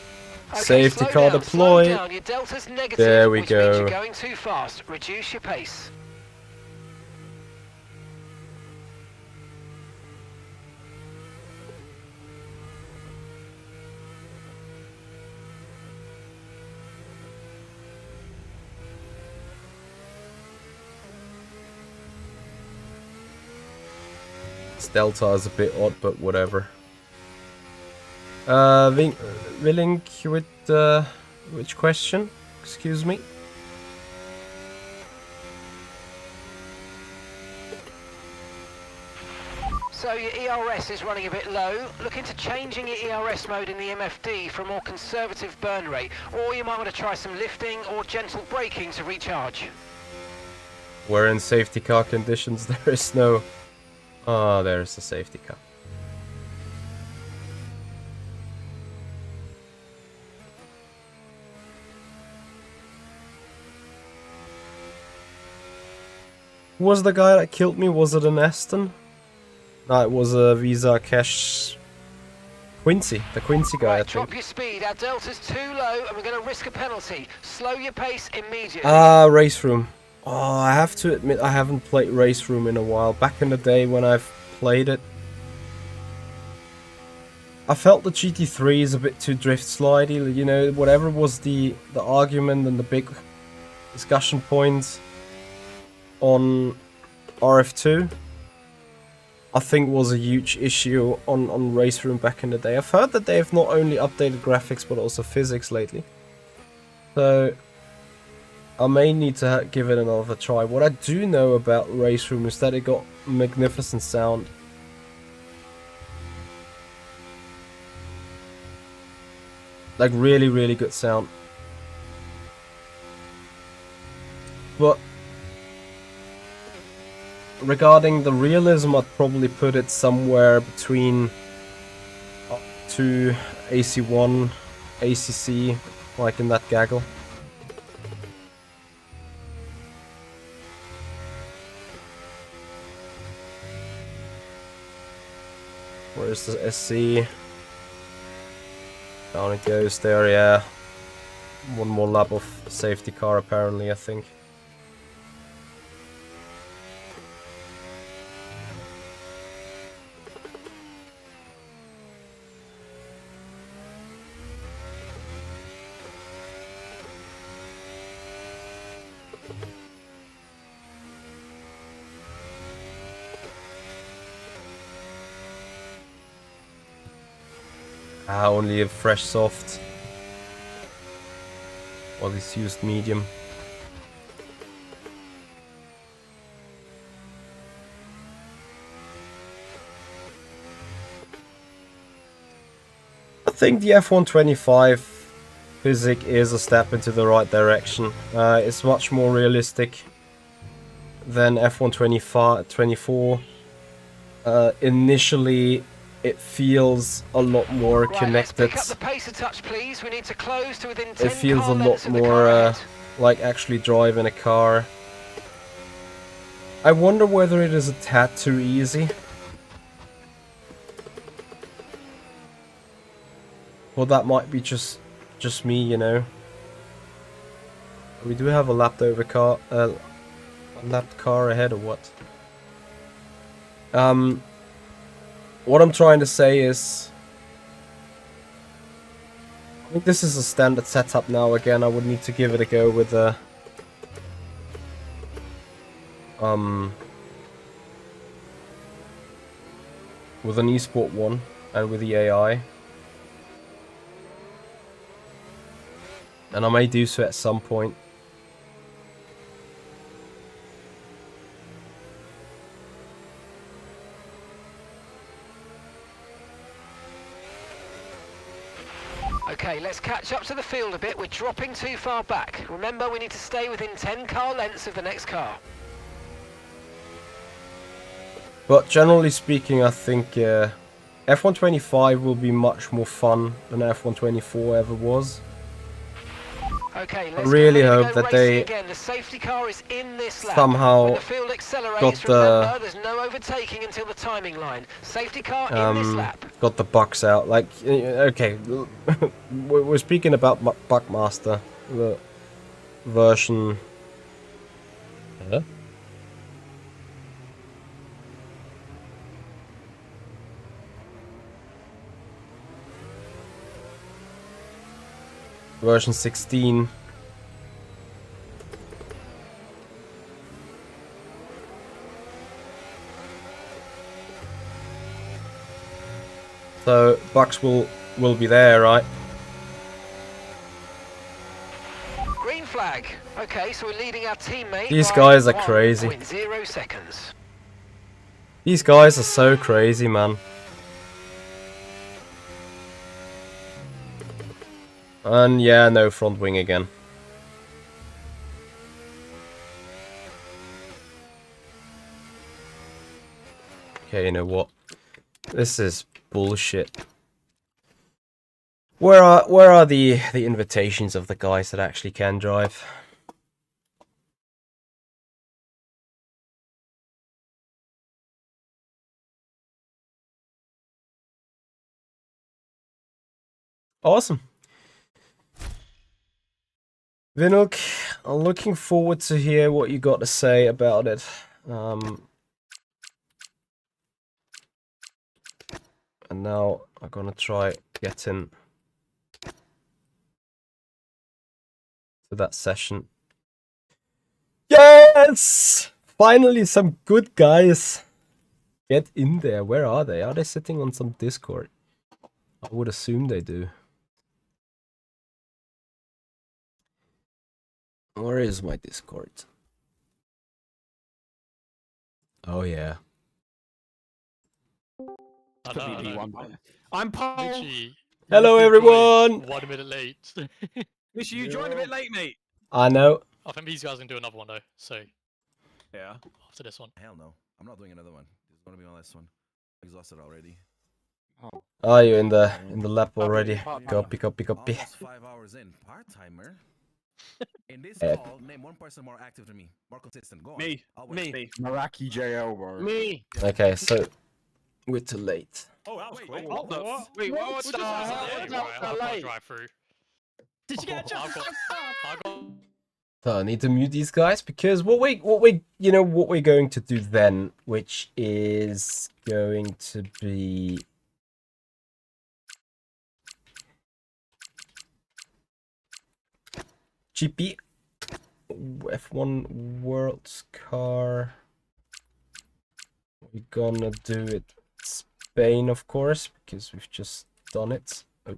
Speaker 2: Okay,
Speaker 1: Safety
Speaker 2: slow
Speaker 1: car
Speaker 2: down,
Speaker 1: deployed.
Speaker 2: slow down. Your delta's negative,
Speaker 1: There we
Speaker 2: which means
Speaker 1: go.
Speaker 2: you're going too fast. Reduce your pace.
Speaker 1: This delta is a bit odd, but whatever. Willing with which question? Excuse me.
Speaker 2: So your ERS is running a bit low. Look into changing your ERS mode in the MFD for a more conservative burn rate, or you might want to try some lifting or gentle braking to recharge.
Speaker 1: We're in safety car conditions. There is no... Ah, there's a safety car. Who was the guy that killed me? Was it an Aston? No, it was a Visa Cash Quincy, the Quincy guy, I
Speaker 2: Right,
Speaker 1: think.
Speaker 2: drop your speed. Our delta's too low and we're going to risk a penalty. Slow your pace immediately.
Speaker 1: Ah, Race Room. Oh, I have to admit I haven't played Race Room in a while. Back in the day when I've played it, I felt the GT3 is a bit too drift slidey. You know, whatever was the argument and the big discussion points on RF2, I think was a huge issue on Race Room back in the day. I've heard that they have not only updated graphics but also physics lately. So I may need to give it another try. What I do know about Race Room is that it got magnificent sound. Like really, really good sound. But regarding the realism, I'd probably put it somewhere between up to AC1, ACC, like in that gaggle. Where's the SC? Down it goes there, yeah. One more lap of safety car apparently, I think. Ah, only a fresh soft. Well, he's used medium. I think the F125 physics is a step into the right direction. It's much more realistic than F124. Initially, it feels a lot more connected.
Speaker 2: Let's pick up the pace a touch, please. We need to close to within 10
Speaker 1: It feels
Speaker 2: car
Speaker 1: a lot
Speaker 2: lengths of the car
Speaker 1: more
Speaker 2: ahead.
Speaker 1: like actually driving a car. I wonder whether it is a tad too easy. Well, that might be just me, you know. We do have a lapped over car, a lapped car ahead or what? What I'm trying to say is, I think this is a standard setup now. Again, I would need to give it a go with the with an eSport one and with the AI. And I may do so at some point.
Speaker 2: Okay, let's catch up to the field a bit. We're dropping too far back. Remember, we need to stay within 10 car lengths of the next car.
Speaker 1: But generally speaking, I think F125 will be much more fun than F124 ever was.
Speaker 2: Okay,
Speaker 1: I really hope that they
Speaker 2: again. The safety car is in this lap.
Speaker 1: somehow
Speaker 2: When the field accelerates,
Speaker 1: got the
Speaker 2: remember, there's no overtaking until the timing line. Safety car in this lap.
Speaker 1: got the bugs out. Like, okay, we're speaking about Bugmaster, the version. Huh? Version 16. So bugs will be there, right?
Speaker 2: Green flag. Okay, so we're leading our teammate.
Speaker 1: These guys are crazy.
Speaker 2: 1.0 seconds.
Speaker 1: These guys are so crazy, man. And yeah, no front wing again. Okay, you know what? This is bullshit. Where are the invitations of the guys that actually can drive? Awesome. Vinuk, I'm looking forward to hear what you got to say about it. And now I'm gonna try getting to that session. Yes! Finally some good guys. Get in there. Where are they? Are they sitting on some Discord? I would assume they do. Where is my Discord? Oh yeah.
Speaker 3: I'm Paul.
Speaker 4: Literally,
Speaker 1: Hello everyone!
Speaker 4: 1 minute late.
Speaker 3: Literally, you joined a bit late, mate.
Speaker 1: I know.
Speaker 4: I think these guys are gonna do another one though, so
Speaker 3: Yeah.
Speaker 4: after this one.
Speaker 5: Hell no. I'm not doing another one. This is gonna be my last one. Exhausted already.
Speaker 1: Are you in the lab already? Copy.
Speaker 5: Almost 5 hours in. Part-timer. In this
Speaker 1: Eh.
Speaker 5: call, name one person more active than me. More consistent. Go on.
Speaker 3: Me.
Speaker 5: I'll wait.
Speaker 3: Me.
Speaker 6: Maraki JL, bro.
Speaker 3: Me.
Speaker 1: Okay, so we're too late.
Speaker 3: Oh, that was
Speaker 5: Wait,
Speaker 3: quick.
Speaker 5: oh,
Speaker 3: What the?
Speaker 4: what?
Speaker 3: Wait, what
Speaker 4: Yeah,
Speaker 3: the hell?
Speaker 4: right, I've got to drive through.
Speaker 3: Did you get a
Speaker 4: I've
Speaker 3: job?
Speaker 4: got
Speaker 1: So I need to mute these guys because what we're going to do then, which is going to be GP F1 World's Car. We're gonna do it Spain, of course, because we've just done it. Oh.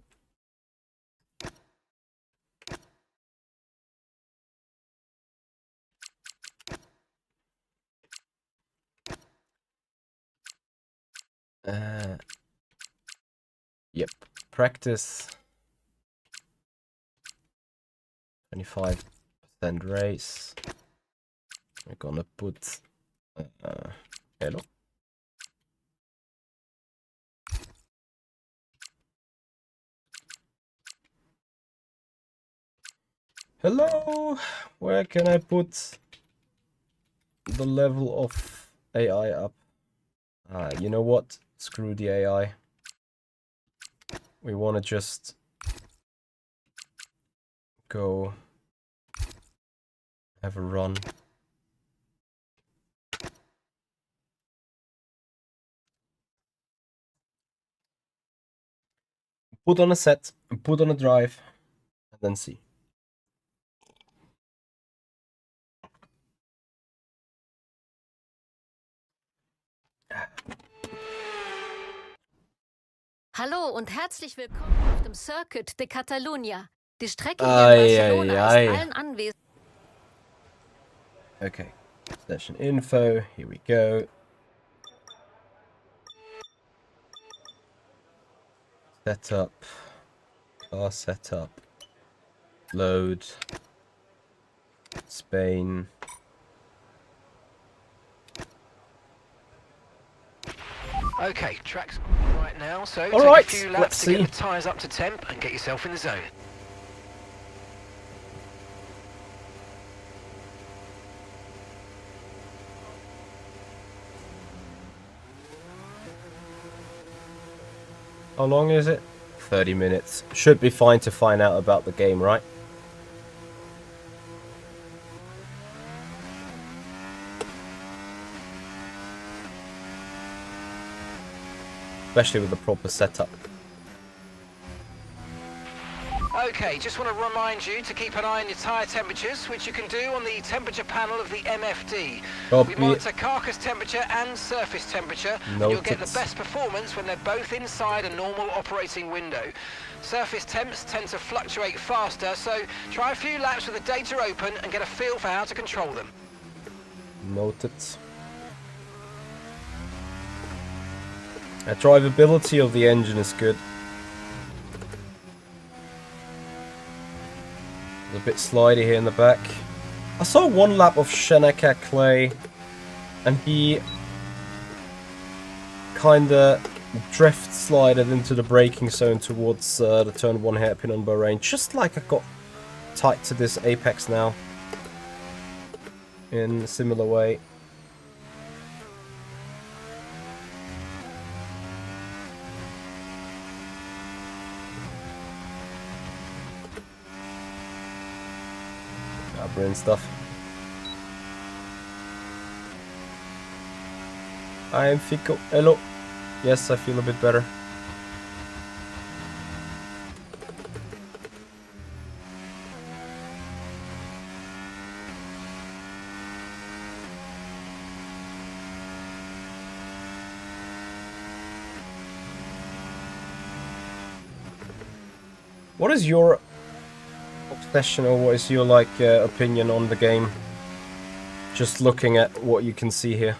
Speaker 1: Yep, practice 25% race. We're gonna put hello. Hello, where can I put the level of AI up? You know what? Screw the AI. We want to just go have a run. Put on a set, and put on a drive, and then see.
Speaker 7: Hallo und herzlich willkommen auf dem Circuit de Catalunya. Die Strecke hier in Barcelona ist allen Anwesenden.
Speaker 1: Okay, session info, here we go. Setup, car setup, load, Spain.
Speaker 2: Okay, track's right now, so
Speaker 1: All
Speaker 2: take
Speaker 1: right,
Speaker 2: a few
Speaker 1: let's
Speaker 2: laps to get
Speaker 1: see.
Speaker 2: the tyres up to temp and get yourself in the zone.
Speaker 1: How long is it? 30 minutes. Should be fine to find out about the game, right? Especially with the proper setup.
Speaker 2: Okay, just want to remind you to keep an eye on your tyre temperatures, which you can do on the temperature panel of the MFD.
Speaker 1: Copy.
Speaker 2: We monitor carcass temperature and surface temperature, and you'll get the
Speaker 1: Noted.
Speaker 2: best performance when they're both inside a normal operating window. Surface temps tend to fluctuate faster, so try a few laps with the data open and get a feel for how to control them.
Speaker 1: Noted. The drivability of the engine is good. It's a bit slidey here in the back. I saw one lap of Shanaka Clay, and he kinda drift slided into the braking zone towards the turn 1 hairpin on Bahrain, just like I got tight to this Apex now. In a similar way. Brilliant stuff. I am Fico. Hello. Yes, I feel a bit better. What is your obsession, or what is your opinion on the game? Just looking at what you can see here.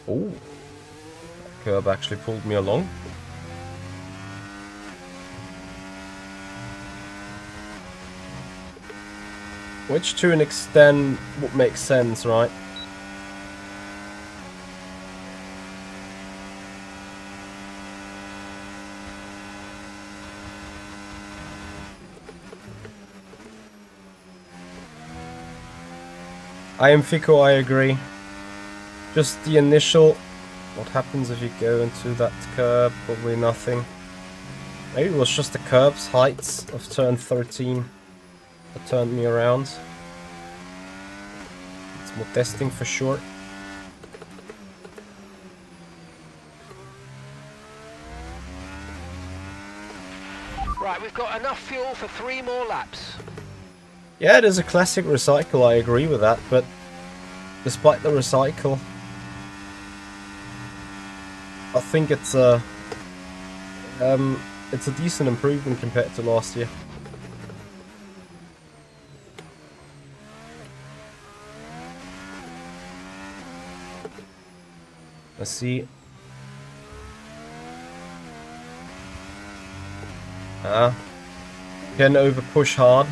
Speaker 1: Oh, that curb actually pulled me along. Which to an extent would make sense, right? I am Fico, I agree. Just the initial... What happens if you go into that curb? Probably nothing. Maybe it was just the curb's heights of turn 13 that turned me around. It's more testing for sure.
Speaker 2: Right, we've got enough fuel for 3 more laps.
Speaker 1: Yeah, it is a classic recycle, I agree with that, but despite the recycle, I think it's a decent improvement compared to last year. Let's see. Can over push hard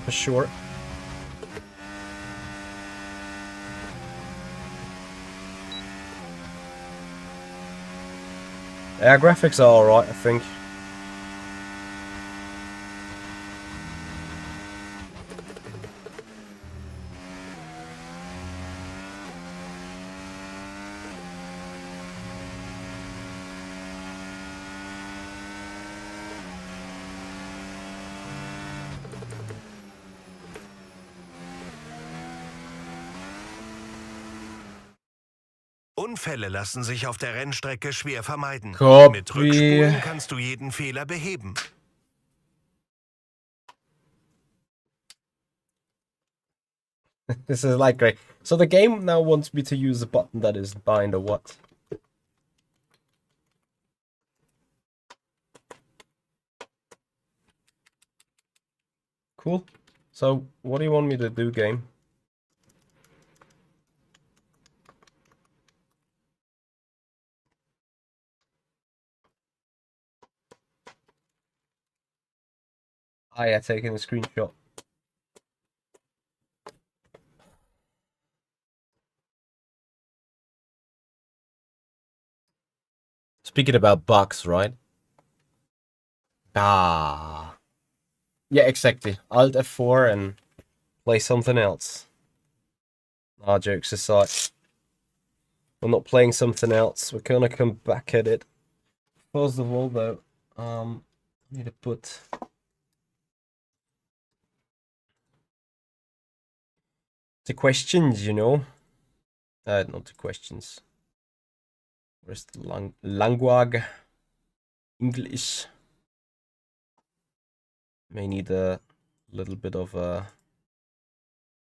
Speaker 1: for sure. Yeah, graphics are alright, I think.
Speaker 6: Unfälle lassen sich auf der Rennstrecke schwer vermeiden.
Speaker 1: Copy.
Speaker 6: Mit Rückspulen kannst du jeden Fehler beheben.
Speaker 1: This is like great. So the game now wants me to use a button that is bind or what? Cool. So what do you want me to do, game? Ah, yeah, taking a screenshot. Speaking about bugs, right? Ah. Yeah, exactly. Alt F4 and play something else. Ah, jokes aside. We're not playing something else. We're gonna come back at it. First of all, though, I need to put the questions, you know. Not the questions. Where's the language? English. May need a little bit of a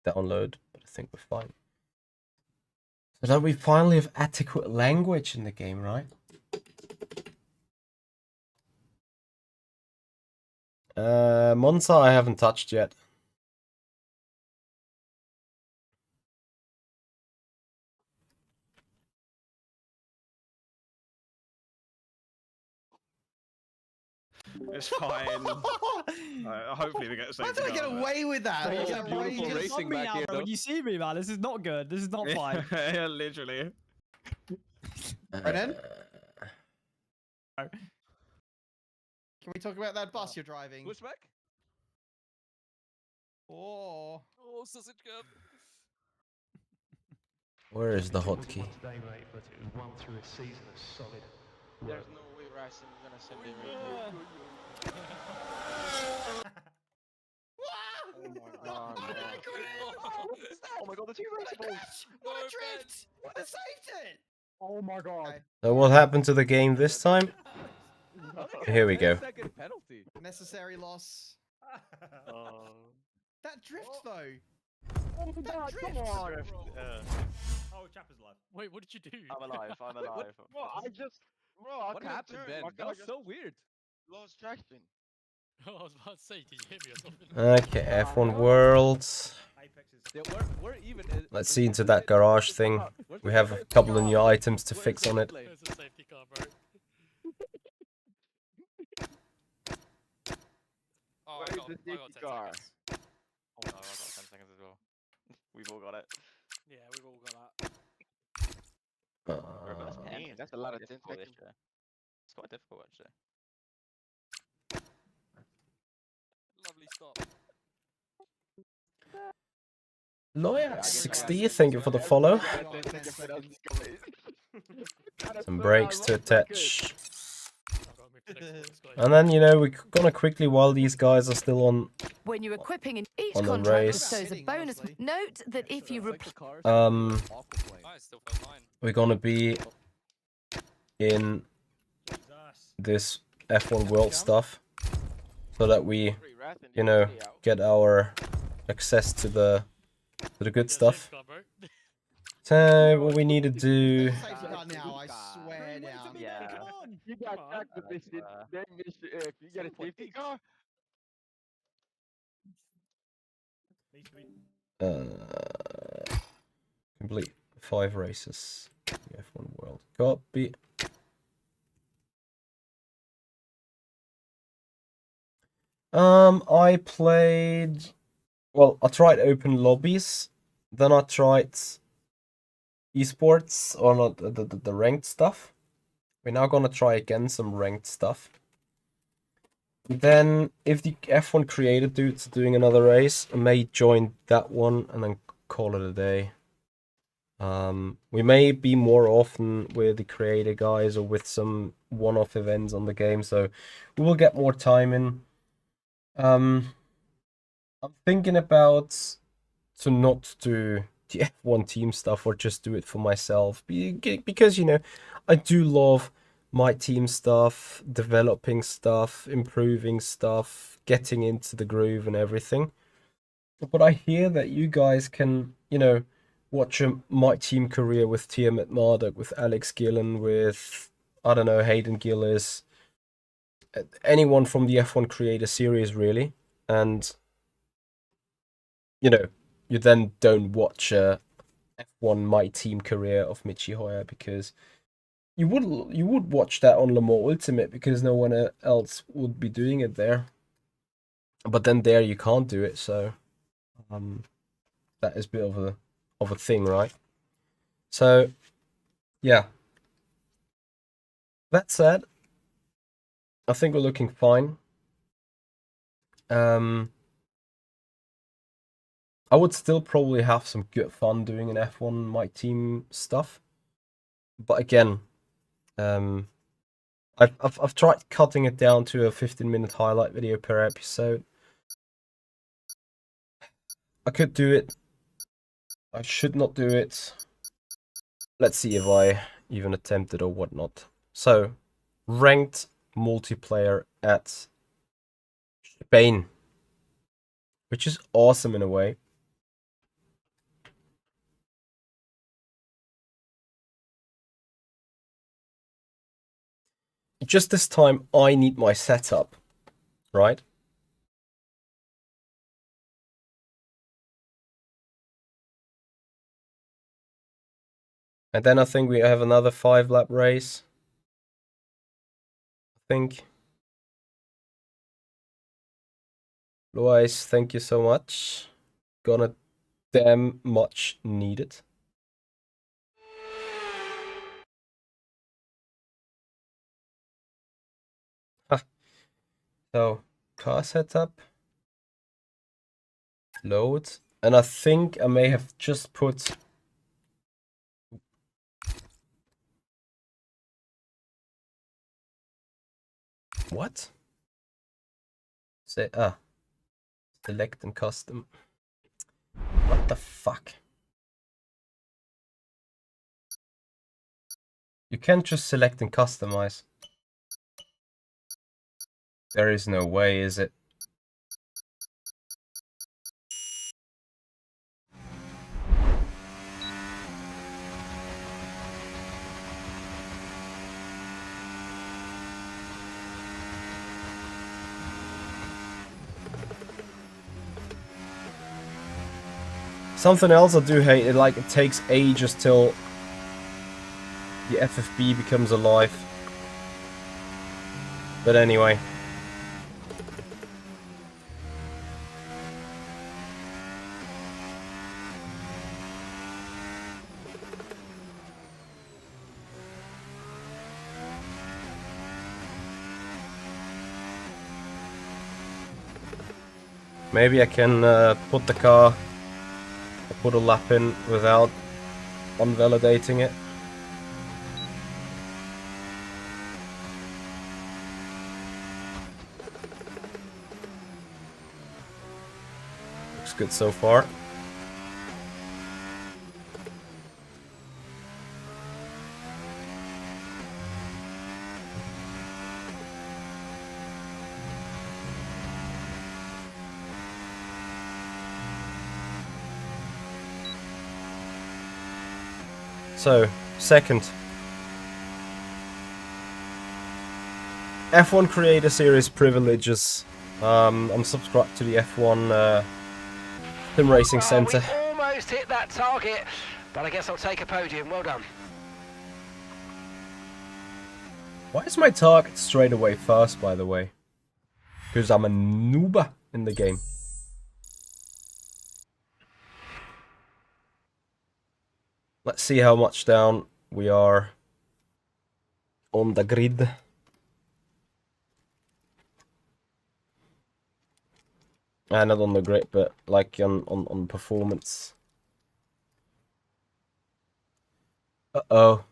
Speaker 1: download, but I think we're fine. So that we finally have adequate language in the game, right? Monza I haven't touched yet.
Speaker 3: It's fine. Hopefully we get a
Speaker 8: How
Speaker 3: safety
Speaker 8: did I get
Speaker 3: car.
Speaker 8: away with that?
Speaker 3: Oh,
Speaker 8: You
Speaker 3: yeah,
Speaker 8: get away
Speaker 3: beautiful
Speaker 8: with
Speaker 3: racing
Speaker 8: it.
Speaker 3: back here,
Speaker 9: bro.
Speaker 3: though.
Speaker 9: When you see me, man, this is not good. This is not fine.
Speaker 3: Yeah, literally.
Speaker 8: Brennan? Can we talk about that bus you're driving?
Speaker 3: Pushback?
Speaker 8: Oh.
Speaker 3: Oh, sausage cup.
Speaker 1: Where is the hotkey?
Speaker 2: Today, mate, but it was one through a season of solid
Speaker 10: There's no way Racing is gonna send me right here. Oh my god, man.
Speaker 8: Oh my god, the two race balls! What a drift! What a saved it!
Speaker 9: Oh my god.
Speaker 1: So what happened to the game this time? Here we go.
Speaker 3: Second penalty.
Speaker 8: Necessary loss. That drift though.
Speaker 9: Oh my god, come on.
Speaker 3: Oh, Chapper's alive.
Speaker 4: Wait, what did you do?
Speaker 10: I'm alive, I'm alive.
Speaker 3: Bro, I
Speaker 10: What
Speaker 3: couldn't
Speaker 10: happened,
Speaker 3: turn.
Speaker 10: man?
Speaker 3: That was so weird.
Speaker 10: Lost traction.
Speaker 4: I was about to say, did you hit me or something?
Speaker 1: Okay, F1 World.
Speaker 3: Yeah, we're even.
Speaker 1: Let's see into that garage thing. We have a couple of new items to fix on it.
Speaker 4: There's a safety car, bro. Oh,
Speaker 10: Where
Speaker 4: I
Speaker 10: is
Speaker 4: got,
Speaker 10: the
Speaker 4: I got
Speaker 10: safety
Speaker 4: 10
Speaker 10: car?
Speaker 4: seconds.
Speaker 10: Oh no, I got 10 seconds as well. We've all got it.
Speaker 4: Yeah, we've all got that.
Speaker 10: Damn, that's a lot of 10 seconds. It's quite difficult actually.
Speaker 3: Lovely stop.
Speaker 1: Lawyer 60, thank you for the follow. Some brakes to attach.
Speaker 4: I've got to move to the next one,
Speaker 1: And then, you know, we're gonna quickly, while these guys are still on
Speaker 7: When you're equipping in each
Speaker 1: On the
Speaker 7: contract
Speaker 1: race.
Speaker 7: bestows a bonus.
Speaker 8: Honestly.
Speaker 7: Note that if you
Speaker 1: we're gonna be in this F1 World stuff, so that we, you know, get our access to the good stuff. So what we need to do,
Speaker 8: Safety car now, I swear down.
Speaker 10: Yeah.
Speaker 9: Come on.
Speaker 10: You got track position, then miss if you get a safety car.
Speaker 1: complete 5 races. F1 World copy. I played. Well, I tried open lobbies, then I tried esports, or not the ranked stuff. We're now gonna try again some ranked stuff. Then, if the F1 creator dude's doing another race, I may join that one and then call it a day. We may be more often with the creator guys or with some one-off events on the game, so we will get more time in. I'm thinking about to not do the F1 team stuff or just do it for myself, because, you know, I do love my team stuff, developing stuff, improving stuff, getting into the groove and everything. But I hear that you guys can, you know, watch my team career with Tiamat Marduk, with Alex Gillen, with, I don't know, Hayden Gillis, anyone from the F1 creator series, really. And, you know, you then don't watch F1 My Team career of Michi Hoyer, because you would watch that on Le Mans Ultimate because no one else would be doing it there. But then there you can't do it, so that is a bit of a thing, right? So yeah. That said, I think we're looking fine. I would still probably have some good fun doing an F1 My Team stuff, but again, I've tried cutting it down to a 15-minute highlight video per episode. I could do it. I should not do it. Let's see if I even attempt it or whatnot. So, ranked multiplayer at Spain, which is awesome in a way. Just this time, I need my setup, right? And then I think we have another 5-lap race. I think. Luis, thank you so much. Gonna damn much needed. Huh. So, car setup. Load. And I think I may have just put... What? Say, select and custom. What the fuck? You can't just select and customize. There is no way, is it? Something else I do hate, it takes ages till the FFB becomes alive. But anyway. Maybe I can put the car, put a lap in without unvalidating it. Looks good so far. So, second. F1 Creator Series privileges. I'm subscribed to the F1 Simracing Center.
Speaker 2: We almost hit that target, but I guess I'll take a podium. Well done.
Speaker 1: Why is my target straight away first, by the way? Because I'm a noob in the game. Let's see how much down we are on the grid. Not on the grid, but like on performance. Uh-oh.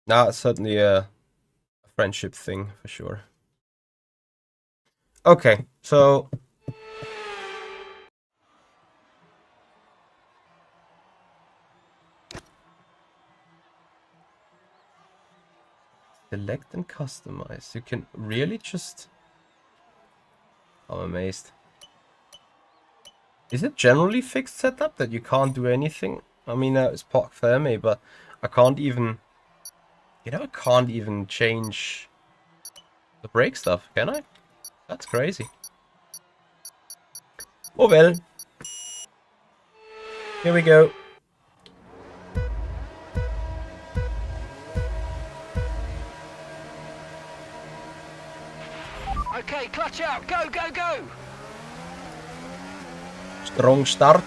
Speaker 1: Nah, it's certainly a friendship thing for sure. Okay, so select and customize. You can really just... I'm amazed. Is it generally fixed setup that you can't do anything? I mean, it's park Fermi, but I can't even... You know, I can't even change the brake stuff, can I? That's crazy. Oh well. Here we go.
Speaker 2: Okay, clutch out. Go, go, go.
Speaker 1: Strong start.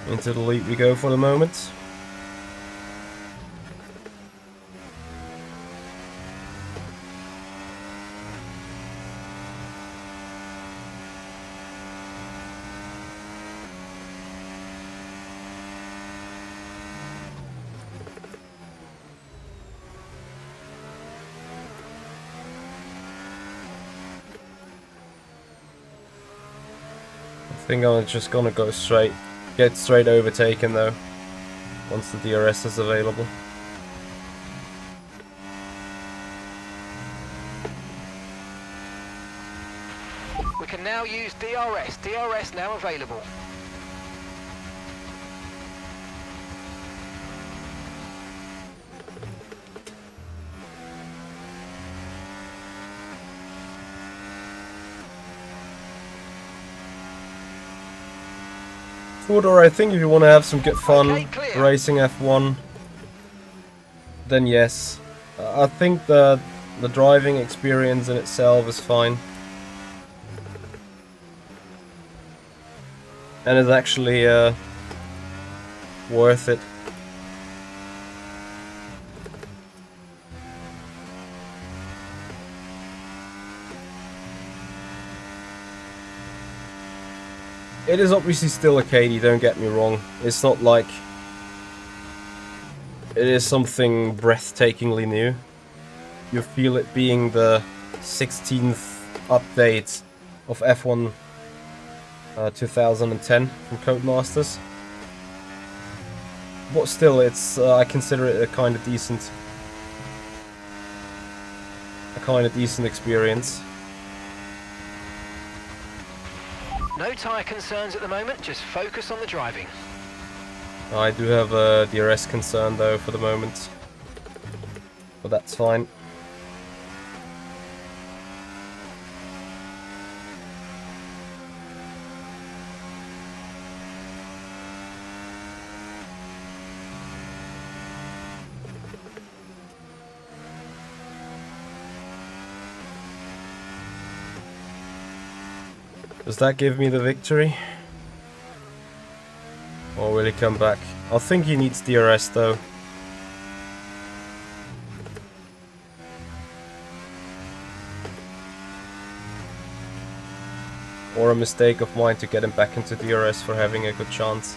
Speaker 1: Into the lead we go for the moment. think I'm just gonna go straight, get straight overtaken though, once the DRS is available.
Speaker 2: We can now use DRS. DRS now available.
Speaker 1: Or I think if you want to have some good fun
Speaker 2: Okay, clear.
Speaker 1: racing F1, then yes. I think the driving experience in itself is fine. And it's actually worth it. It is obviously still arcadey, don't get me wrong. It's not like it is something breathtakingly new. You feel it being the 16th update of F1 2010 from Codemasters. But still, it's I consider it a kind of decent experience.
Speaker 2: No tyre concerns at the moment, just focus on the driving.
Speaker 1: I do have a DRS concern though for the moment, but that's fine. Does that give me the victory? Or will he come back? I think he needs DRS though. Or a mistake of mine to get him back into DRS for having a good chance.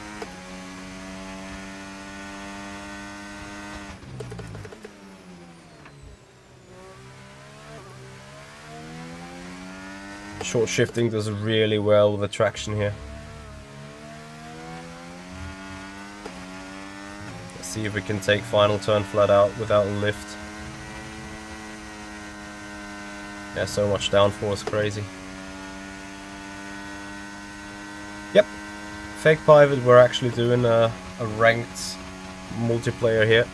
Speaker 1: Short shifting does really well with the traction here. Let's see if we can take final turn flat out without a lift. Yeah, so much downforce, crazy. Yep, fake pivot, we're actually doing a ranked multiplayer here.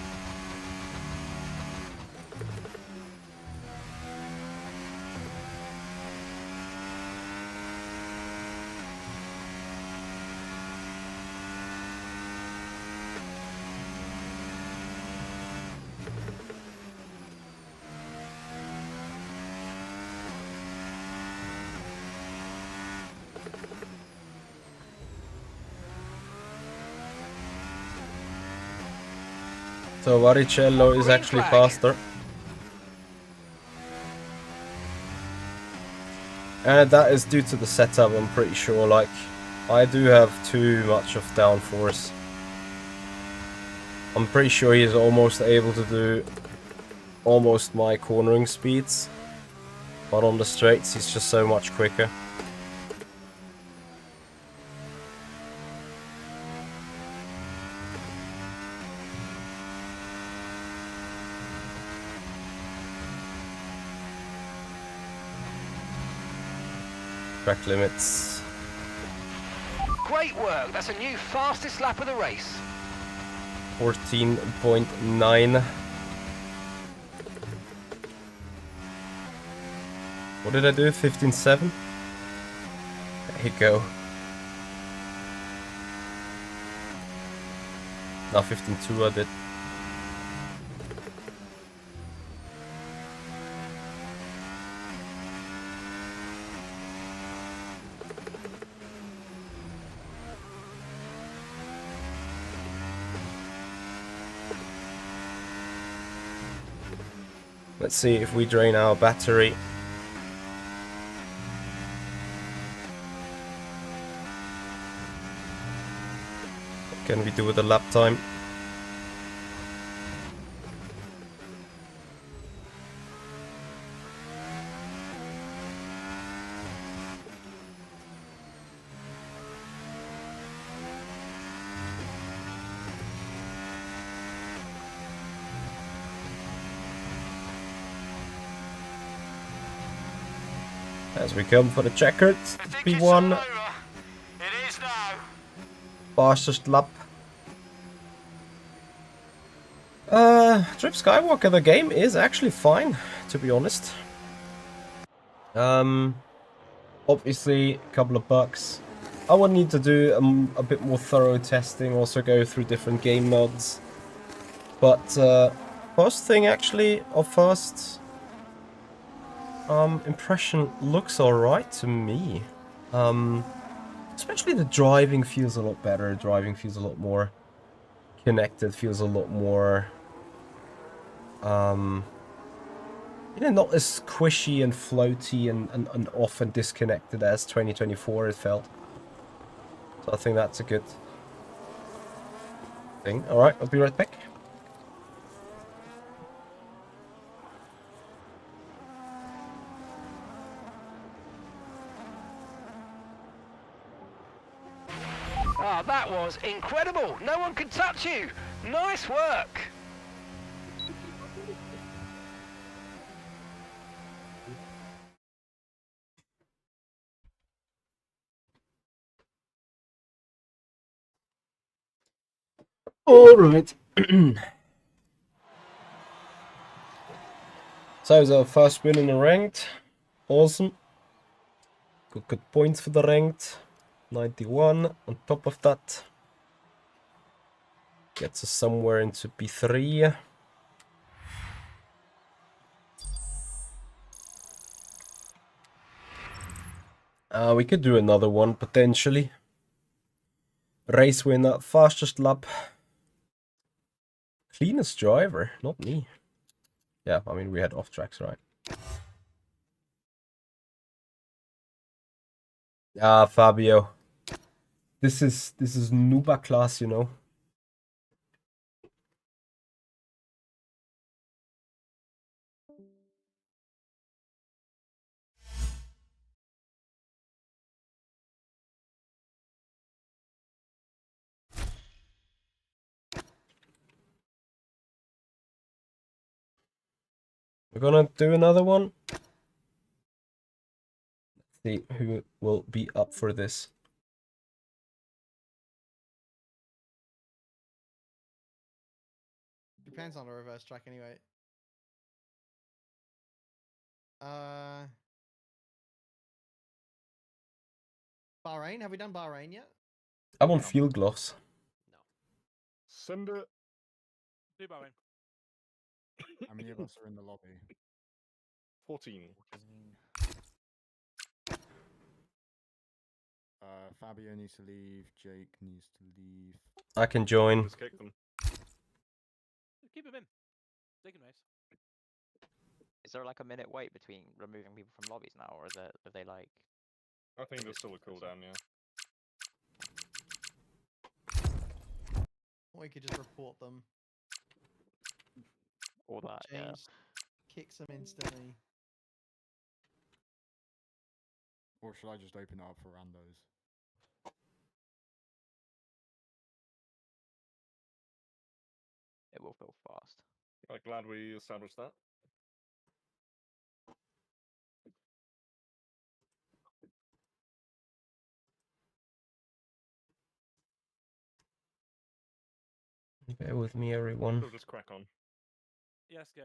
Speaker 1: So Varicello is actually faster. And that is due to the setup, I'm pretty sure. Like, I do have too much of downforce. I'm pretty sure he's almost able to do almost my cornering speeds. But on the straights he's just so much quicker. Track limits.
Speaker 2: Great work, that's a new fastest lap of the race.
Speaker 1: 14.9. What did I do? 15.7? There you go. No, 15.2 I did. Let's see if we drain our battery. What can we do with the lap time? As we come for the checkered P1.
Speaker 6: It is now.
Speaker 1: Fastest lap. Trip Skywalker, the game is actually fine, to be honest. Obviously, a couple of bugs. I would need to do a bit more thorough testing, also go through different game mods. But first thing, actually, or first impression looks alright to me. Especially the driving feels a lot better. Driving feels a lot more connected, feels a lot more you know, not as squishy and floaty and often disconnected as 2024 it felt. So I think that's a good thing. Alright, I'll be right back.
Speaker 2: Ah, that was incredible. No one could touch you. Nice work.
Speaker 1: Alright. So the first win in the ranked. Awesome. Good points for the ranked. 91 on top of that. Gets us somewhere into P3. We could do another one potentially. Race winner, fastest lap. Cleanest driver, not me. Yeah, I mean we had off tracks, right? Ah, Fabio. This is Nuba class, you know. We're gonna do another one. Let's see who will be up for this.
Speaker 8: Depends on the reverse track anyway. Bahrain, have we done Bahrain yet?
Speaker 1: I want field gloves.
Speaker 10: Send it.
Speaker 4: Do Bowen.
Speaker 11: How many of us are in the lobby?
Speaker 10: 14.
Speaker 11: Fabio needs to leave. Jake needs to leave.
Speaker 1: I can join.
Speaker 10: Just kick them.
Speaker 4: Keep him in. They can race.
Speaker 3: Is there like a minute wait between removing people from lobbies now, or is it, are they like...
Speaker 10: I think there's still a cooldown, yeah.
Speaker 8: Or you could just report them.
Speaker 3: All that, yeah.
Speaker 8: James kicks them instantly.
Speaker 11: Or should I just open it up for randos?
Speaker 3: It will feel fast.
Speaker 10: I'm glad we established that.
Speaker 1: Bear with me, everyone.
Speaker 10: We'll just crack on.
Speaker 4: Yeah, let's go.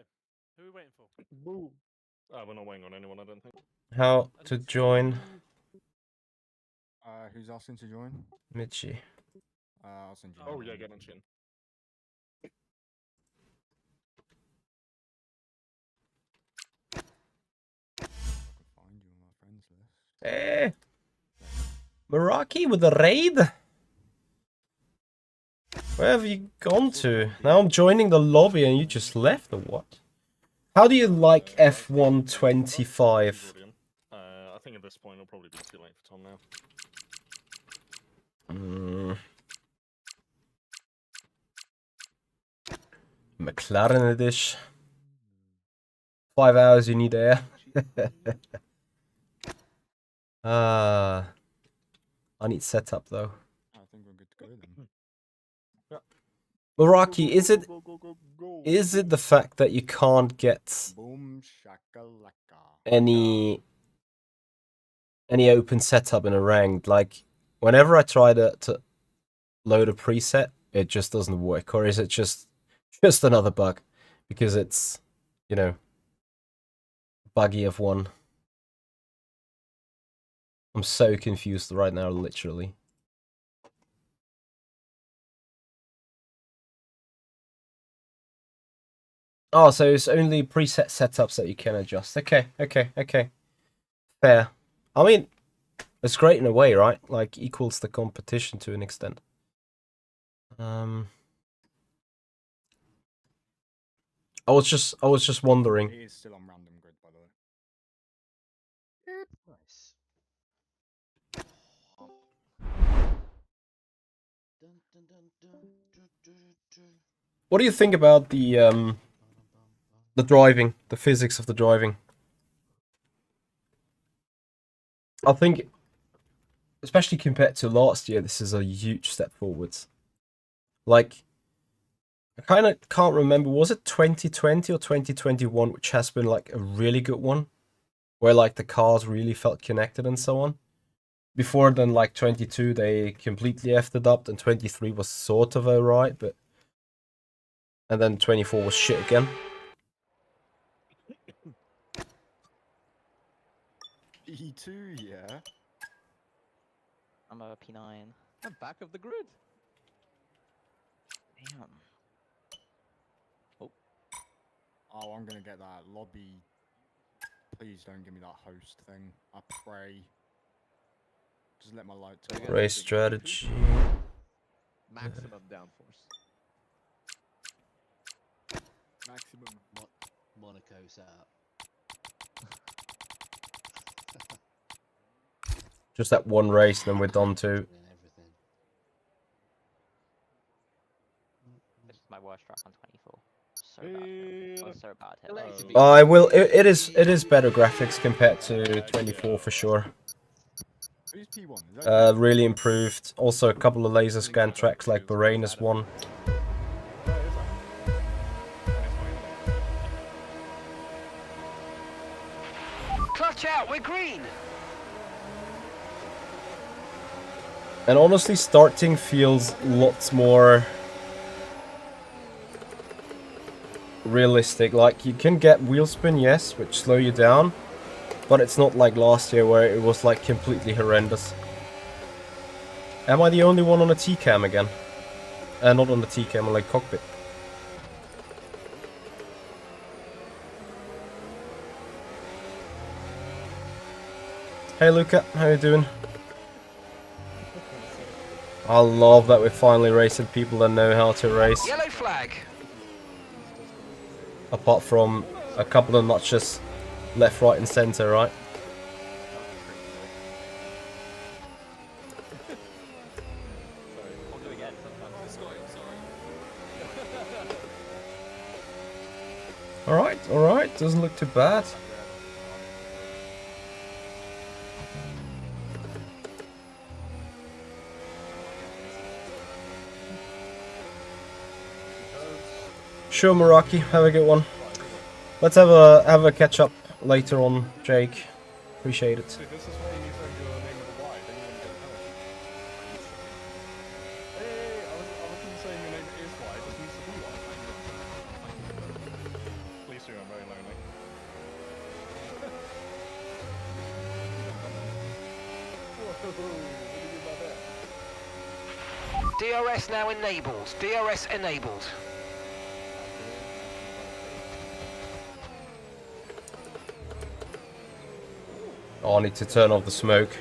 Speaker 4: Who are we waiting for?
Speaker 10: Boo. We're not waiting on anyone, I don't think.
Speaker 1: How to join?
Speaker 11: Who's asking to join?
Speaker 1: Mitchie.
Speaker 11: I'll send you.
Speaker 10: Oh yeah, get on chin.
Speaker 11: I can find you on my friends list.
Speaker 1: Eh. Meraki with a raid? Where have you gone to? Now I'm joining the lobby and you just left, or what? How do you like F125?
Speaker 10: I think at this point it'll probably be too late for Tom now.
Speaker 1: McLaren edition. 5 hours you need air. I need setup though.
Speaker 11: I think we're good to go then.
Speaker 1: Meraki, is it the fact that you can't get
Speaker 11: Boom shakalaka.
Speaker 1: any any open setup in a ranked. Like, whenever I try to load a preset, it just doesn't work. Or is it just another bug? Because it's, you know, buggy F1. I'm so confused right now, literally. Oh, so it's only preset setups that you can adjust. Okay. Fair. I mean, it's great in a way, right? Like, equals the competition to an extent. I was just wondering.
Speaker 11: It is still on random grid, by the way.
Speaker 8: Nice.
Speaker 1: What do you think about the driving, the physics of the driving? I think, especially compared to last year, this is a huge step forwards. Like, I kind of can't remember, was it 2020 or 2021, which has been like a really good one, where like the cars really felt connected and so on. Before then, like 22, they completely effed it up, and 23 was sort of alright, but and then 24 was shit again.
Speaker 11: E2, yeah.
Speaker 3: I'm a P9.
Speaker 4: I'm back of the grid.
Speaker 3: Damn.
Speaker 11: Oh, I'm gonna get that lobby. Please don't give me that host thing. I pray. Just let my light turn on.
Speaker 1: Race strategy.
Speaker 4: Maximum downforce.
Speaker 8: Maximum Monaco's out.
Speaker 1: Just that one race, then we're done too.
Speaker 3: This is my worst track on 24. So bad. I was so bad here.
Speaker 1: I will. It is better graphics compared to 24 for sure.
Speaker 11: Who's P1?
Speaker 1: Really improved. Also, a couple of laser scan tracks like Bahrain is one.
Speaker 2: Clutch out, we're green.
Speaker 1: And honestly, starting feels lots more realistic. Like, you can get wheel spin, yes, which slow you down, but it's not like last year where it was like completely horrendous. Am I the only one on a T-cam again? Not on the T-cam, on like cockpit. Hey Luca, how you doing? I love that we're finally racing people that know how to race.
Speaker 2: Yellow flag.
Speaker 1: Apart from a couple of notches left, right and center, right? Alright, doesn't look too bad. Sure, Meraki, have a good one. Let's have a catch up later on, Jake. Appreciate it.
Speaker 2: DRS now enabled. DRS enabled.
Speaker 1: Oh, I need to turn off the smoke.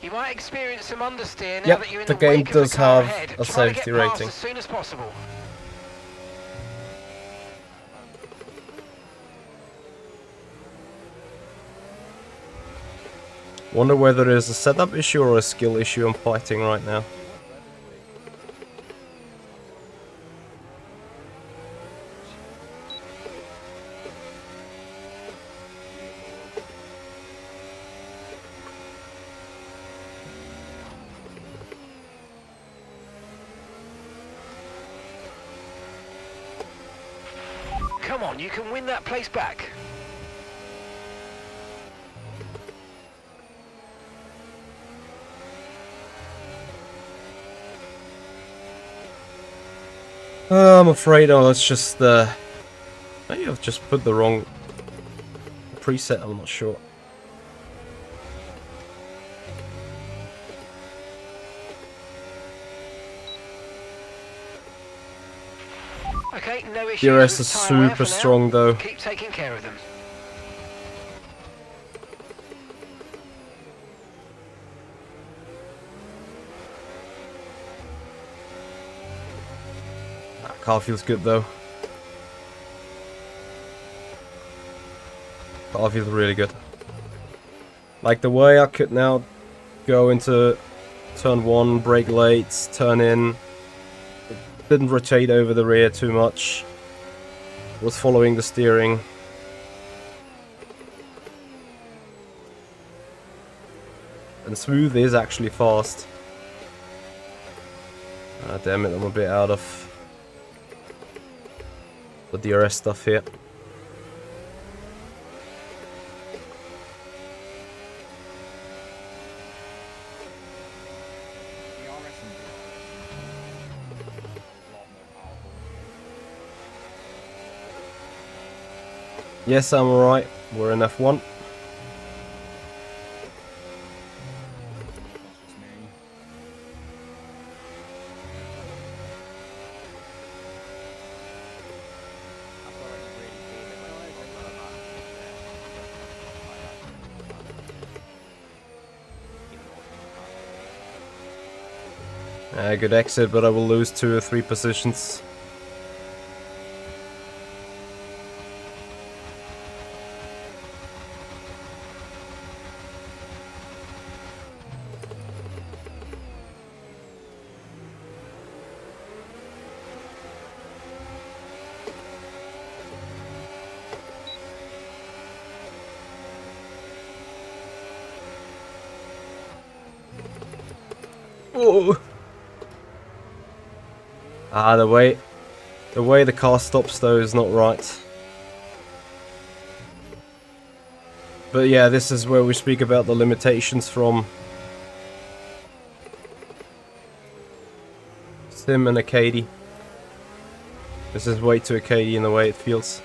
Speaker 2: You might experience some understeer now that you're in
Speaker 1: the
Speaker 2: the
Speaker 1: game
Speaker 2: wake of
Speaker 1: does
Speaker 2: the car
Speaker 1: have
Speaker 2: ahead.
Speaker 1: a
Speaker 2: Try to
Speaker 1: safety
Speaker 2: get past
Speaker 1: rating.
Speaker 2: as soon as possible.
Speaker 1: Wonder whether there's a setup issue or a skill issue I'm fighting right now.
Speaker 2: Come on, you can win that place back.
Speaker 1: I'm afraid I was just maybe I've just put the wrong preset, I'm not sure.
Speaker 2: Okay, no issues.
Speaker 1: DRS
Speaker 2: with
Speaker 1: is
Speaker 2: tyre wear
Speaker 1: super
Speaker 2: for now.
Speaker 1: strong though.
Speaker 2: Keep taking care of them.
Speaker 1: Car feels good though. Car feels really good. Like the way I could now go into turn 1, brake late, turn in. It didn't rotate over the rear too much. Was following the steering. And smooth is actually fast. Ah, damn it, I'm a bit out of the DRS stuff here. Yes, I'm alright. We're in F1. Good exit, but I will lose 2 or 3 positions. Oh. Ah, the way the car stops though is not right. But yeah, this is where we speak about the limitations from Sim and Acadie. This is way too Acadie in the way it feels.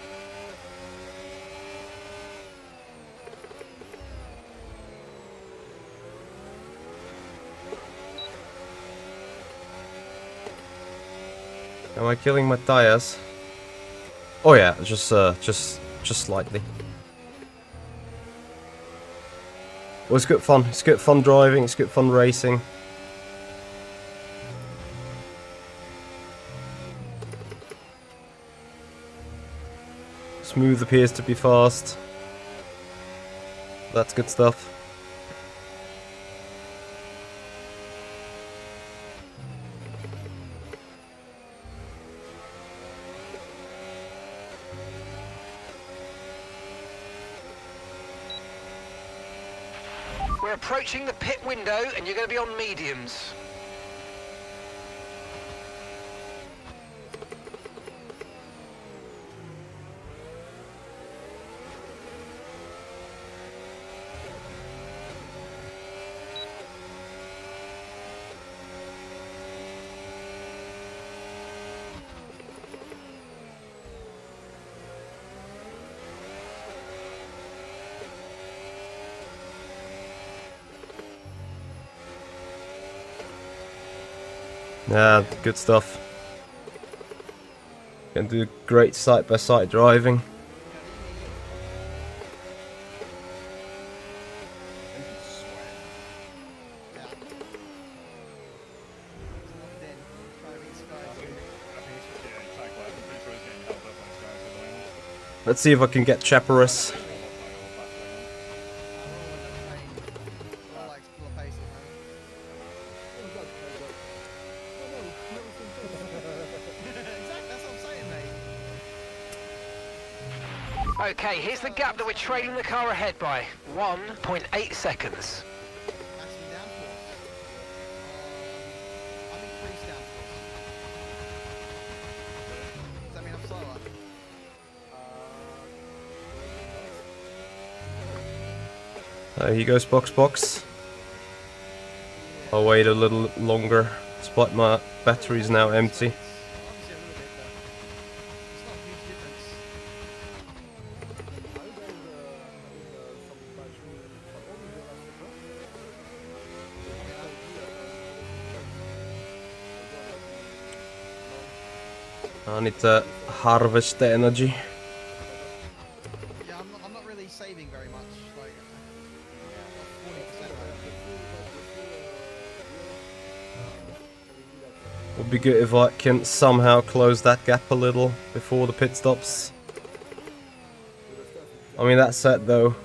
Speaker 1: Am I killing my tires? Oh yeah, just slightly. Well, it's good fun. It's good fun driving. It's good fun racing. Smooth appears to be fast. That's good stuff.
Speaker 2: We're approaching the pit window and you're going to be on mediums.
Speaker 1: Yeah, good stuff. Can do great side-by-side driving. Let's see if I can get Chaparus.
Speaker 2: Okay, here's the gap that we're trailing the car ahead by. 1.8 seconds.
Speaker 1: Here goes box. I'll wait a little longer, despite my battery's now empty. I need to harvest the energy.
Speaker 8: Yeah, I'm not really saving very much. Like, 40%
Speaker 1: Would be good if I can somehow close that gap a little before the pit stops. I mean, that said though,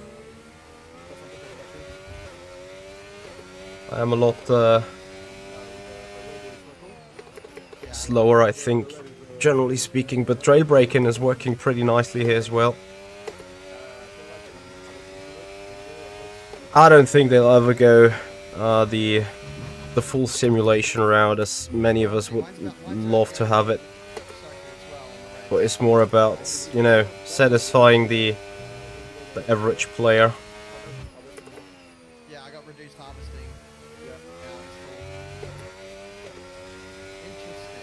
Speaker 1: I am a lot slower, I think, generally speaking, but trail braking is working pretty nicely here as well. I don't think they'll ever go the full simulation route as many of us would love to have it. But it's more about, you know, satisfying the average player.
Speaker 8: Yeah, I got reduced harvesting. Yeah, that's cool. Interesting.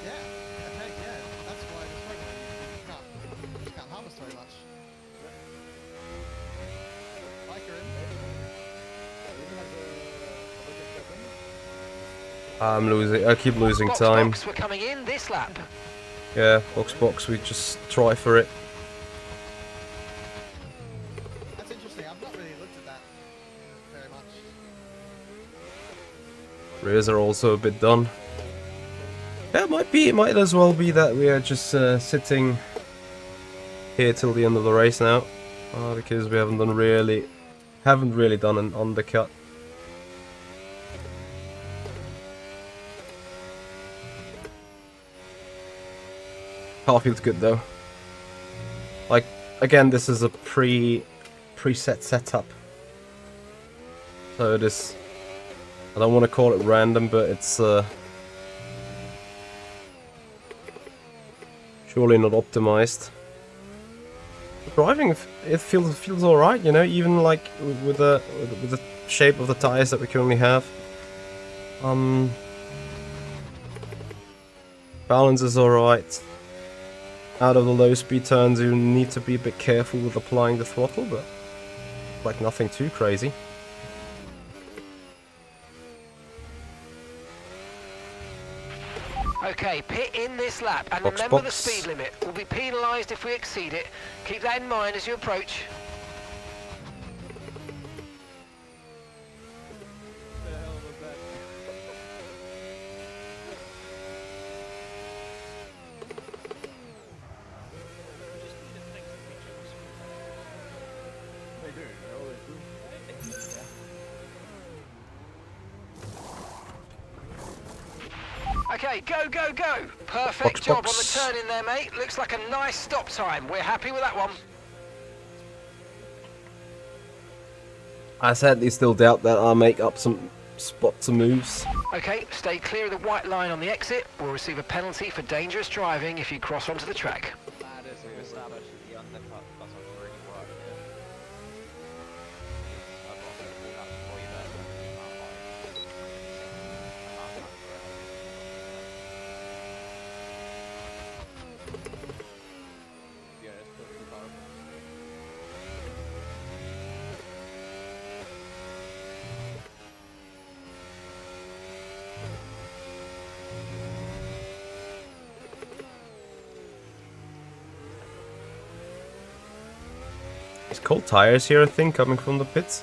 Speaker 8: Yeah, heck yeah, that's why I was struggling. You just can't harvest very much. Hi, Corinne.
Speaker 1: I'm losing. I keep losing time.
Speaker 2: We're coming in this lap.
Speaker 1: Yeah, box. We just try for it.
Speaker 8: That's interesting. I've not really looked at that very much.
Speaker 1: Rears are also a bit done. Yeah, it might as well be that we are just sitting here till the end of the race now, because we haven't really done an undercut. Car feels good though. Like, again, this is a preset setup, so it is. I don't want to call it random, but it's surely not optimized. The driving, it feels all right, you know, even like with the shape of the tires that we currently have. Balance is all right. Out of the low speed turns, you need to be a bit careful with applying the throttle, but like nothing too crazy.
Speaker 2: Okay, pit in this lap, and remember the speed limit. We'll be penalised if we exceed it. Keep that in mind as you approach. Okay, go! Perfect job on the turn in there, mate. Looks like a nice stop time. We're happy with that one.
Speaker 1: I sadly still doubt that I'll make up some spots and moves.
Speaker 2: Okay, stay clear of the white line on the exit. We'll receive a penalty for dangerous driving if you cross onto the track.
Speaker 3: That is a establish the undercut doesn't really work here. I've got to pull that before you Yeah, it's pretty powerful.
Speaker 1: There's cold tires here, I think, coming from the pits.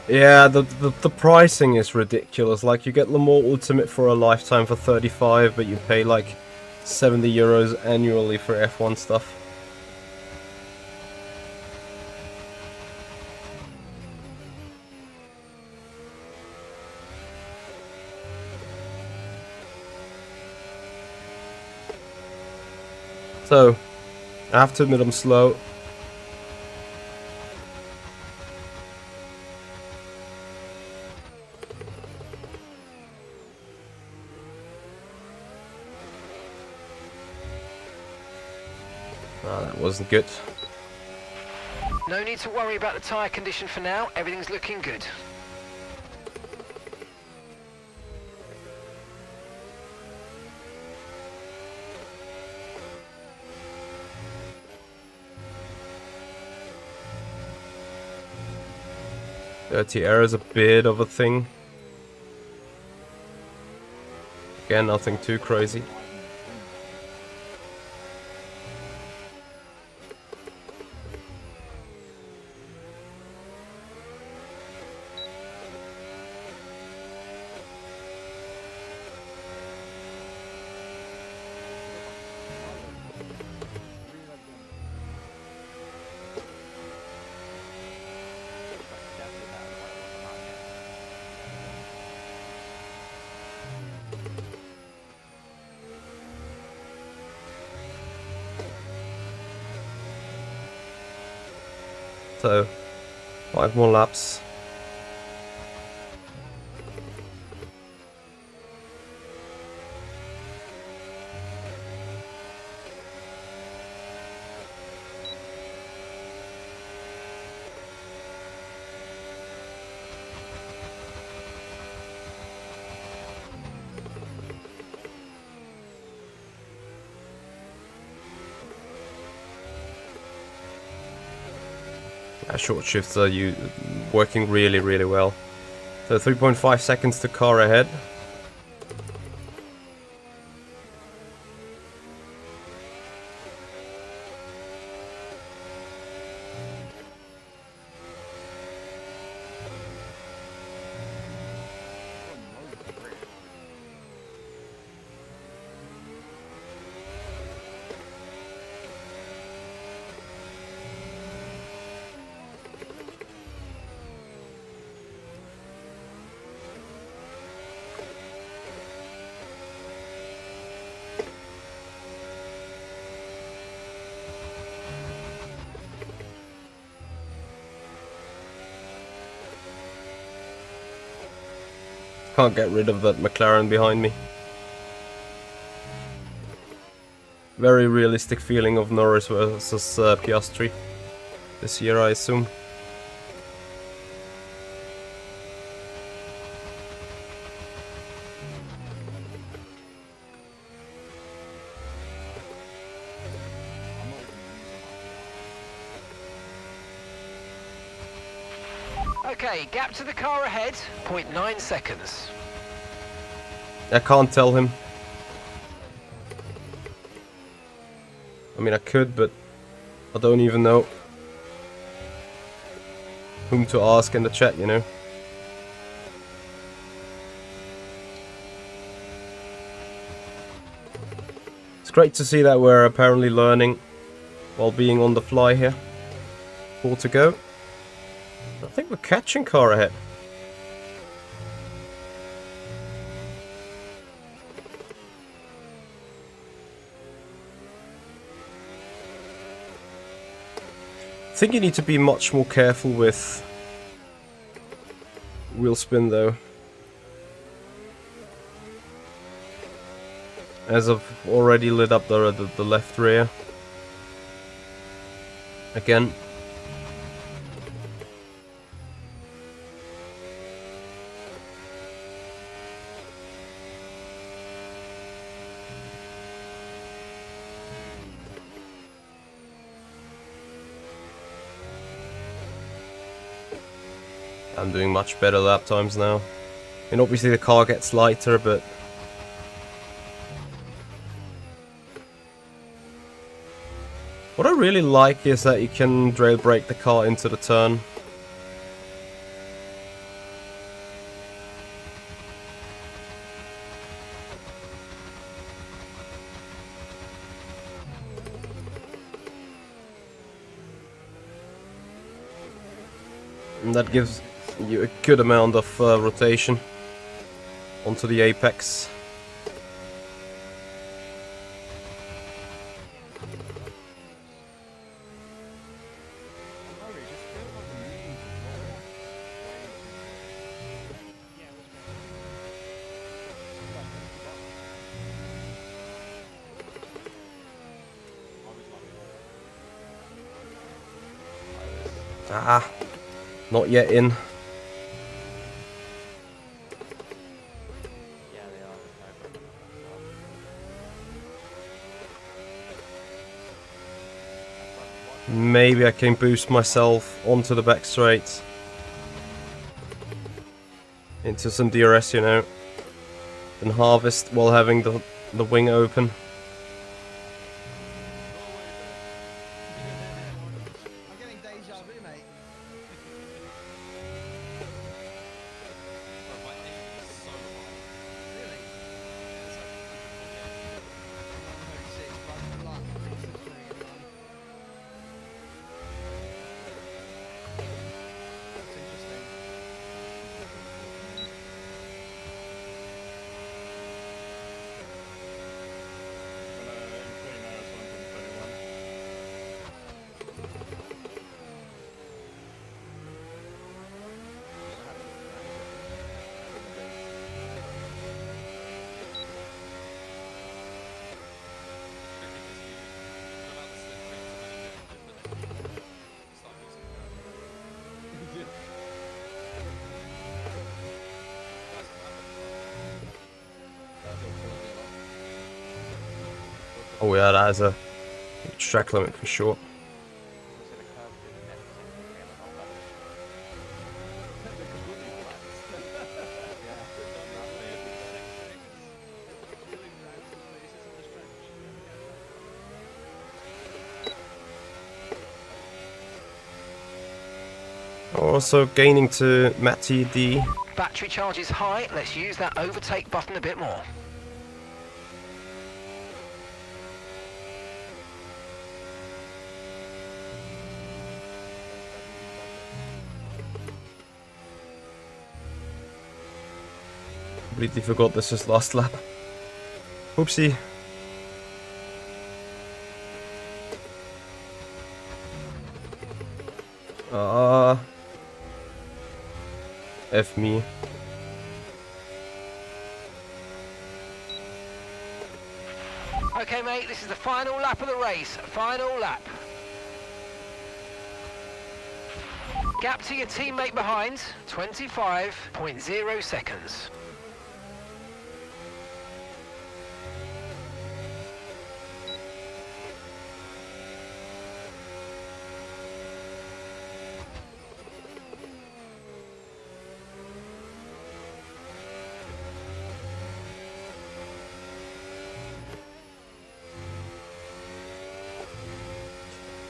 Speaker 1: Yeah, the pricing is ridiculous. Like, you get Le Mans Ultimate for a lifetime for 35, but you pay like 70 euros annually for F1 stuff. So, I have to admit I'm slow. Oh, that wasn't good.
Speaker 2: No need to worry about the tyre condition for now. Everything's looking good.
Speaker 1: Dirty air is a bit of a thing. Again, nothing too crazy. So, 5 more laps. Short shifts are working really, really well. So 3.5 seconds to car ahead. Can't get rid of that McLaren behind me. Very realistic feeling of Norris versus Piastri this year, I assume.
Speaker 2: Okay, gap to the car ahead, 0.9 seconds.
Speaker 1: I can't tell him. I mean, I could, but I don't even know whom to ask in the chat, you know. It's great to see that we're apparently learning while being on the fly here. 4 to go. I think we're catching car ahead. I think you need to be much more careful with wheel spin though. As I've already lit up the left rear. Again. I'm doing much better lap times now. And obviously the car gets lighter, but what I really like is that you can drail brake the car into the turn. And that gives you a good amount of rotation onto the apex. Ah, not yet in.
Speaker 3: Yeah, they are.
Speaker 1: Maybe I can boost myself onto the back straight. Into some DRS, you know. And harvest while having the wing open.
Speaker 8: I'm getting deja vu, mate. Really? Oh, shit, bad luck. It's just doing it, man. That's interesting.
Speaker 1: Oh yeah, that is a track limit for sure. Also gaining to Matty D.
Speaker 2: Battery charge is high. Let's use that overtake button a bit more.
Speaker 1: Completely forgot this is last lap. Oopsie. F me.
Speaker 2: Okay, mate, this is the final lap of the race. Final lap. Gap to your teammate behind, 25.0 seconds.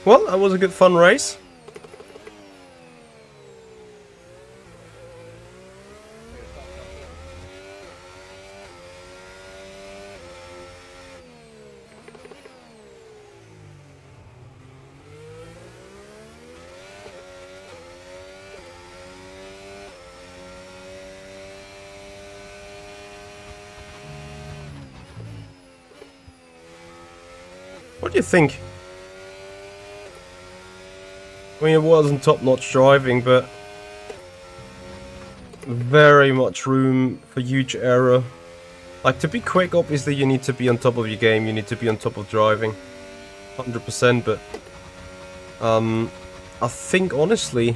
Speaker 1: Well, that was a good fun race. What do you think? I mean, it wasn't top-notch driving, but very much room for huge error. Like, to be quick, obviously, you need to be on top of your game, you need to be on top of driving. 100%, but... I think, honestly...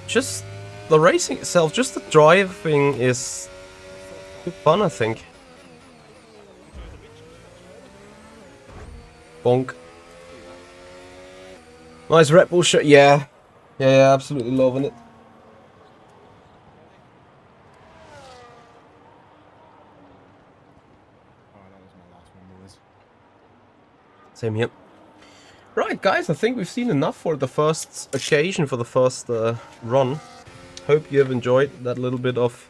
Speaker 1: just the racing itself, just the driving is good fun, I think. Bonk. Nice Red Bull shot, yeah. Yeah, absolutely loving it. Same here. Right, guys, I think we've seen enough for the first occasion, for the first run. Hope you have enjoyed that little bit of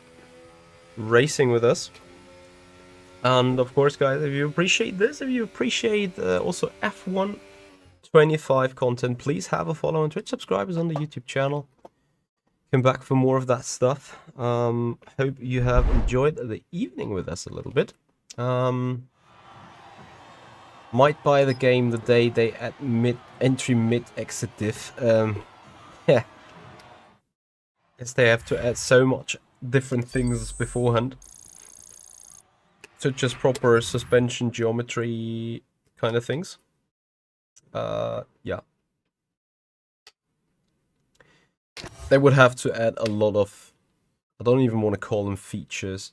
Speaker 1: racing with us. And of course, guys, if you appreciate this, if you appreciate also F1 25 content, please have a follow on Twitch, subscribers on the YouTube channel. Come back for more of that stuff. Hope you have enjoyed the evening with us a little bit. Might buy the game the day they add mid-exit diff. Yeah. Guess they have to add so much different things beforehand. Such as proper suspension geometry kind of things. yeah. They would have to add a lot of, I don't even want to call them features,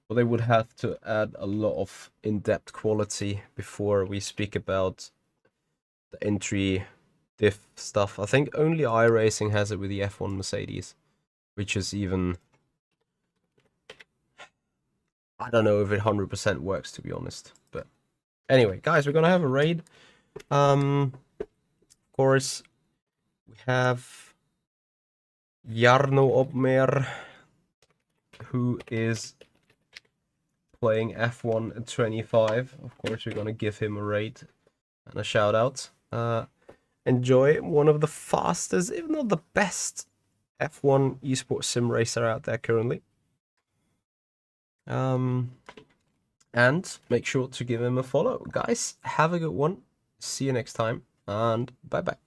Speaker 1: but they would have to add a lot of in-depth quality before we speak about the entry diff stuff. I think only iRacing has it with the F1 Mercedes, which is even, I don't know if it 100% works, to be honest. But anyway, guys, we're gonna have a raid. Of course, we have Jarno Opmer, who is playing F1 25. Of course, we're gonna give him a raid and a shout out. Enjoy one of the fastest, if not the best, F1 esports sim racer out there currently. And make sure to give him a follow. Guys, have a good one. See you next time, and bye-bye.